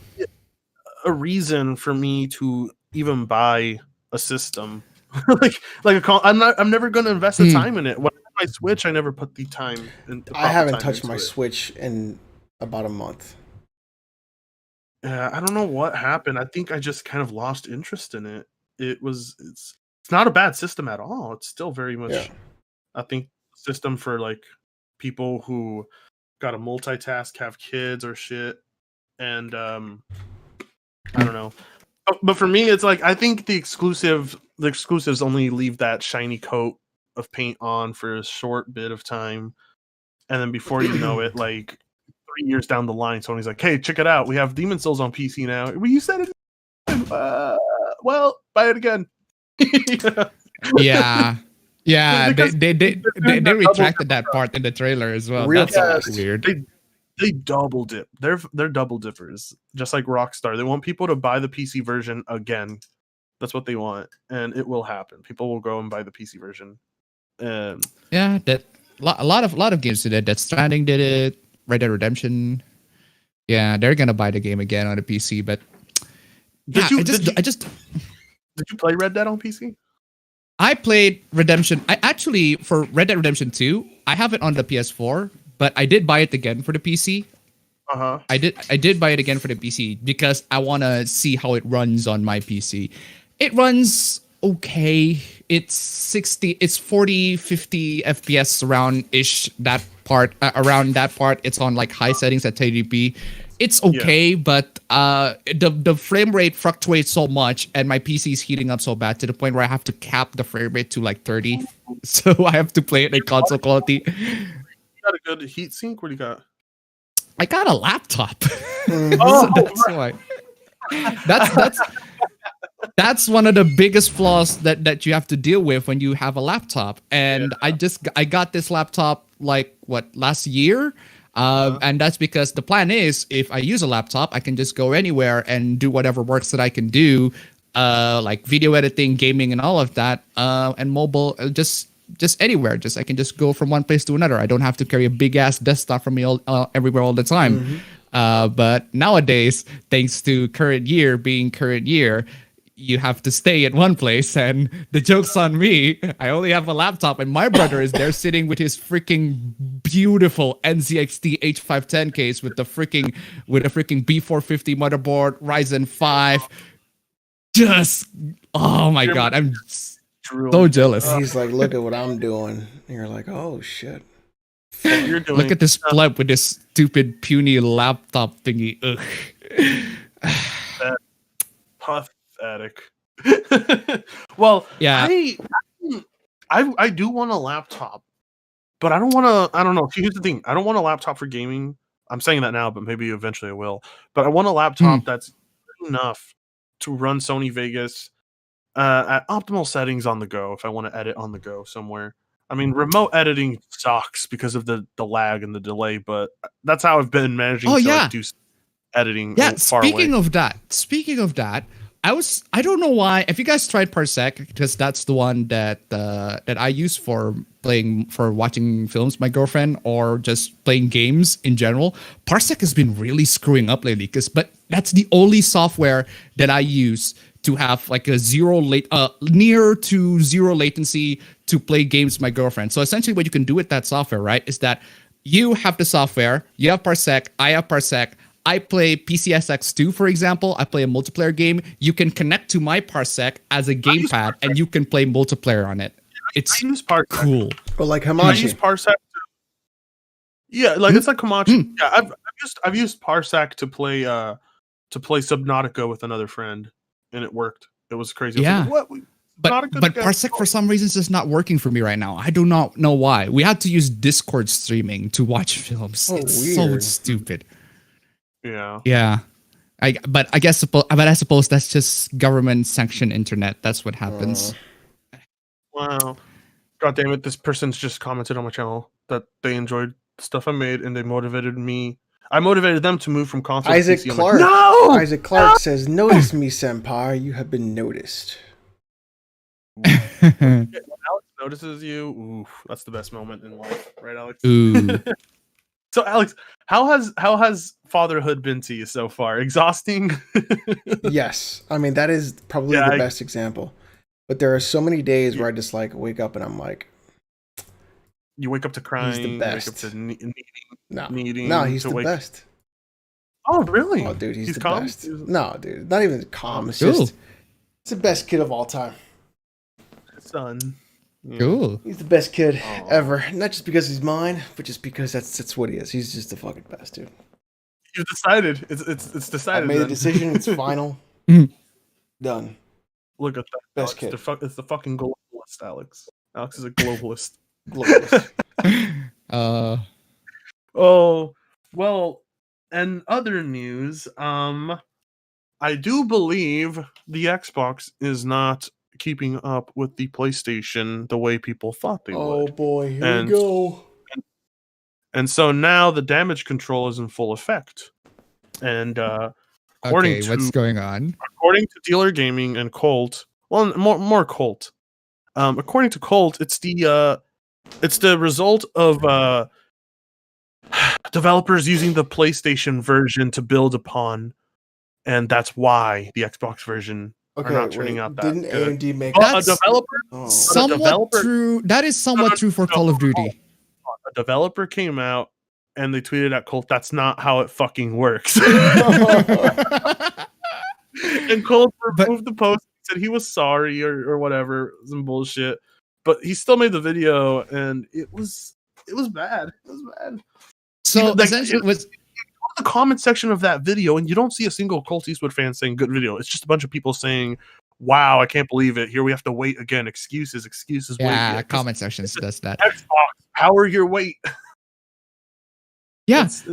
a reason for me to even buy a system. I'm never gonna invest the time in it. When I had my Switch, I never put the time in. I haven't touched my Switch in about a month. Yeah, I don't know what happened. I think I just kind of lost interest in it. It's not a bad system at all. It's still very much I think system for like people who gotta multitask, have kids or shit. And I don't know. But for me, it's like I think the exclusives only leave that shiny coat of paint on for a short bit of time, and then before you know it, like 3 years down the line, Sony's like, "Hey, check it out! We have Demon Souls on PC now." Well, you said it. Well, buy it again. Yeah. They retracted that part in the trailer as well. That's weird. They double dip. They're double dippers, just like Rockstar. They want people to buy the PC version again. That's what they want, and it will happen. People will go and buy the PC version. Yeah, that a lot of games did it. Death Stranding did it. Red Dead Redemption. Yeah, they're gonna buy the game again on the PC. But did you play Red Dead on PC? I played Redemption. I actually, for Red Dead Redemption 2, I have it on the PS4, but I did buy it again for the PC. I did buy it again for the PC because I want to see how it runs on my PC. It runs okay. It's 40, 50 FPS around-ish around that part. It's on like high settings at 1080p. It's okay, but the frame rate fluctuates so much, and my PC is heating up so bad to the point where I have to cap the frame rate to like 30. So I have to play it in console quality. You got a good heat sink? What do you got? I got a laptop. Oh, so that's why. That's one of the biggest flaws that you have to deal with when you have a laptop. And I got this laptop like last year. And that's because the plan is if I use a laptop, I can just go anywhere and do whatever works that I can do, like video editing, gaming, and all of that, and mobile, just anywhere. I can just go from one place to another. I don't have to carry a big ass desktop from me everywhere all the time. But nowadays, thanks to current year being current year, you have to stay at one place, and the joke's on me. I only have a laptop, and my brother is there sitting with his freaking beautiful NZXT H510 case with a freaking B450 motherboard, Ryzen 5. Just, oh my god, I'm so jealous. He's like, look at what I'm doing. And you're like, oh shit. Look at this pleb with this stupid puny laptop thingy. Ugh. Pathetic. Well, yeah, I do want a laptop, but I don't want to. I don't know. Here's the thing: I don't want a laptop for gaming. I'm saying that now, but maybe eventually I will. But I want a laptop that's good enough to run Sony Vegas at optimal settings on the go. If I want to edit on the go somewhere. I mean, remote editing sucks because of the lag and the delay, but that's how I've been managing to like, do editing. Yeah. Far speaking away. of that, I don't know why. If you guys tried Parsec, because that's the one that I use for watching films, my girlfriend, or just playing games in general. Parsec has been really screwing up lately, but that's the only software that I use to have like a near to zero latency to play games with my girlfriend. So essentially what you can do with that software, right, is that you have the software, you have Parsec, I have Parsec, I play PCSX2, for example. I play a multiplayer game. You can connect to my Parsec as a gamepad, and you can play multiplayer on it. It's cool. But like Hamachi. I use Parsec. Yeah, like it's like Hamachi. Yeah, I've used Parsec to play Subnautica with another friend, and it worked. It was crazy. Yeah. Like, what? not a But good Parsec for some reason is just not working for me right now. I do not know why. We had to use Discord streaming to watch films. Oh, It's so weird. stupid. Yeah. Yeah. But I suppose that's just government sanctioned internet. That's what happens. Wow. God damn it! This person's just commented on my channel that they enjoyed the stuff I made and they motivated me. I motivated them to move from console Isaac to PC. Clark. No! Isaac Clark says, "Notice me, senpai. You have been noticed." When Alex notices you, oof, that's the best moment in life, right, Alex? Ooh. So, Alex, how has fatherhood been to you so far? Exhausting? Yes, I mean that is probably the best example. But there are so many days where I just like wake up and I'm like, you wake up to crying. he's the best. You wake up to needing. No, he's to the wake. best. Oh, really? Oh, dude, he's the calm? best. No, dude, not even calm. It's Cool. just, it's the best kid of all time. Son. Yeah. Cool. He's the best kid ever. Not just because he's mine, but just because that's what he is. He's just the fucking best, dude. You've decided. It's I decided. made a then. decision. It's final. Done. Look at that. Best Alex. kid. It's the fucking globalist, Alex. Alex is a globalist. Oh, well, and other news, I do believe the Xbox is not keeping up with the PlayStation the way people thought they Oh would. boy, here And- we go. And so now the damage control is in full effect. And according Okay, what's going on? according to Dealer Gaming and Colt, well, more Colt. According to Colt, it's the result of developers using the PlayStation version to build upon, and that's why the Xbox version are Okay, not turning out that didn't good. AMD make But That's- a developer, Oh. Somewhat developer- true. That is somewhat true for Call of Duty. a developer came out and they tweeted at Colt, "That's not how it fucking works." And Colt removed the post, said he was sorry or whatever, some bullshit. But he still made the video, and it was bad. It was bad. So Like, essentially, was The comment section of that video, and you don't see a single Colt Eastwood fan saying "good video." It's just a bunch of people saying, "Wow, I can't believe it. Here we have to wait again. Excuses. yeah, wait." comment sections does that. Xbox, power your weight. Yeah. It's-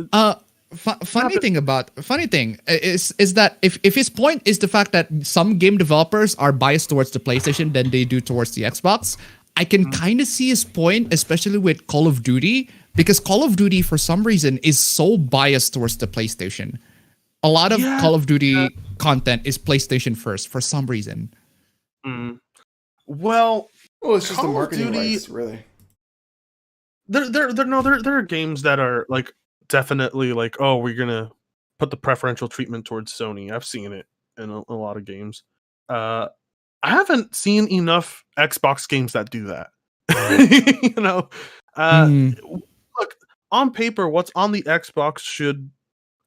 Funny thing is that if his point is the fact that some game developers are biased towards the PlayStation than they do towards the Xbox, I can kind of see his point, especially with Call of Duty, because Call of Duty for some reason is so biased towards the PlayStation. A lot of Call of Duty content is PlayStation first for some reason. Well, Well, it's just the Call of marketing Duty- rights, really. there are games that are like definitely like, oh, we're gonna put the preferential treatment towards Sony. I've seen it in a lot of games. I haven't seen enough Xbox games that do that. You know, look, on paper, what's on the Xbox should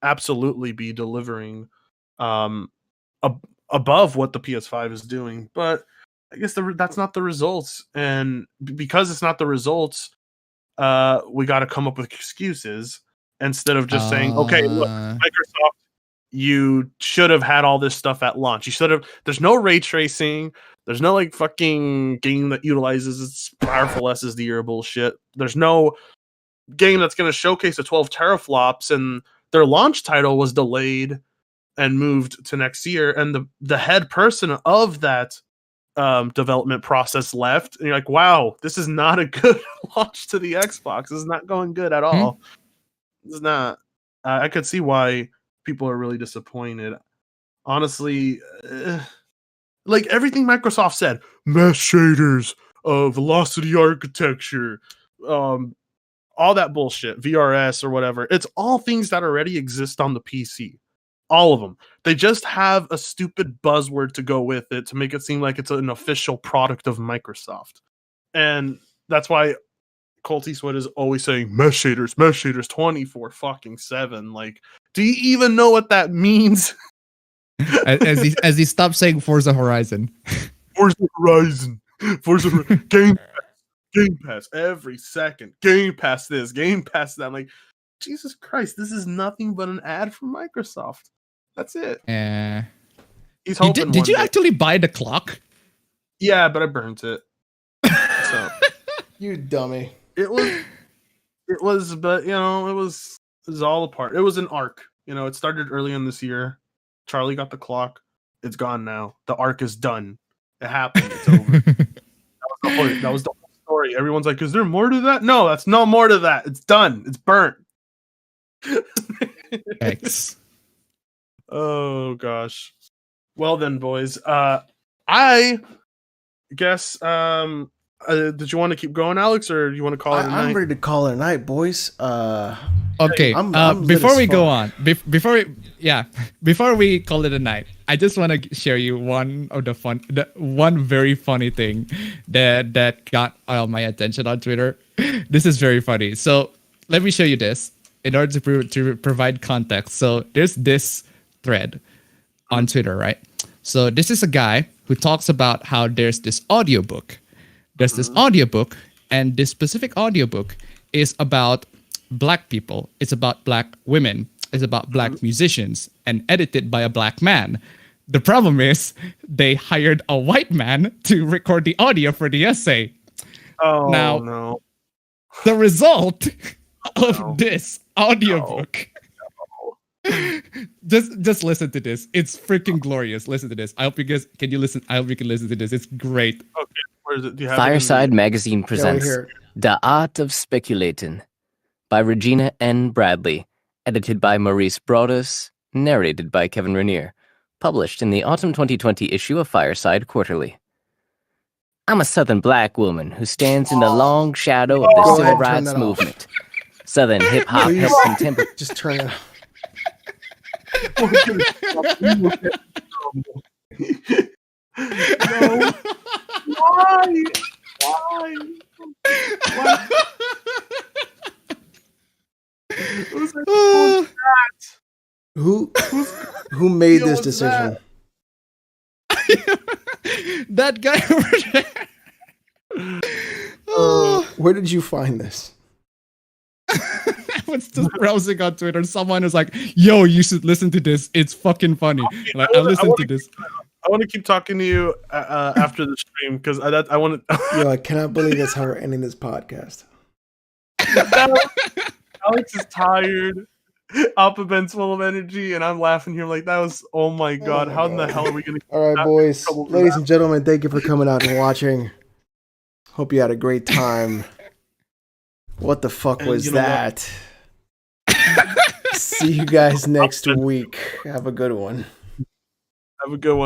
absolutely be delivering above what the PS5 is doing, but I guess that's not the results, and because it's not the results, we got to come up with excuses instead of just saying, okay, look, Microsoft, you should have had all this stuff at launch. You should have. There's no ray tracing. There's no like fucking game that utilizes its powerful SSD or bullshit. There's no game that's going to showcase the 12 teraflops, and their launch title was delayed and moved to next year. And the head person of that development process left, and you're like, wow, this is not a good launch to the Xbox. This is not going good at all. It's not. I could see why people are really disappointed. Honestly, like everything Microsoft said, mesh shaders, velocity architecture, all that bullshit, VRS or whatever. It's all things that already exist on the PC. All of them. They just have a stupid buzzword to go with it to make it seem like it's an official product of Microsoft. And that's why Colt Eastwood is always saying mesh shaders 24/7. Like, do you even know what that means? as he stopped saying Forza Horizon. Forza Horizon. Game Pass every second. Game Pass this, Game Pass that. I'm like, Jesus Christ, this is nothing but an ad from Microsoft. That's it. He's hoping. Did you one day- actually buy the clock? Yeah, but I burnt it. So You dummy. it was, but it was all a part. It was an arc. It started early in this year. Charlie got the clock. It's gone now. The arc is done. It happened. It's over. That was the whole story. Everyone's like, "Is there more to that?" No, that's no more to that. It's done. It's burnt. Thanks. Oh gosh. Well then, boys. I guess. Did you want to keep going, Alex, or do you want to call it a night? I'm ready to call it a night, boys. Okay. I'm before we lit as go fuck. on, before we call it a night, I just want to share you one very funny thing that got my attention on Twitter. This is very funny. So let me show you this in order to provide context. So there's this thread on Twitter, right? So this is a guy who talks about how there's this audiobook. There's this audiobook, and this specific audiobook is about Black people. It's about Black women. It's about Black musicians, and edited by a Black man. The problem is they hired a white man to record the audio for the essay. Oh, Now, no. The result of this audiobook. Just listen to this. It's freaking glorious. Listen to this. I hope you guys can listen. I hope you can listen to this. It's great. Okay, where is it? Do you have Fireside Magazine Yeah, we presents hear it. The Art of Speculating by Regina N. Bradley, edited by Maurice Broaddus, narrated by Kevin Rainier, published in the autumn 2020 issue of Fireside Quarterly. I'm a Southern Black woman who stands in the long shadow of the Go civil ahead, turn rights that off. movement. Southern hip-hop Please. helps contemporary... Just turn it off. No. Why? Who's like, Who made deal this was decision? That guy over there. Where did you find this? I was just browsing on Twitter. Someone was like, "Yo, you should listen to this. It's fucking funny." Like, I listened to this. I want to keep talking to you after the stream because I want to. Yo, I cannot believe that's how we're ending this podcast. Alex is tired. Alphabet's full of energy, and I'm laughing here like that was. Oh my god! How in the hell are we gonna? All right, boys, ladies and gentlemen, thank you for coming out and watching. Hope you had a great time. What the fuck And was you know what? that? See you guys next week. Have a good one. Have a good one.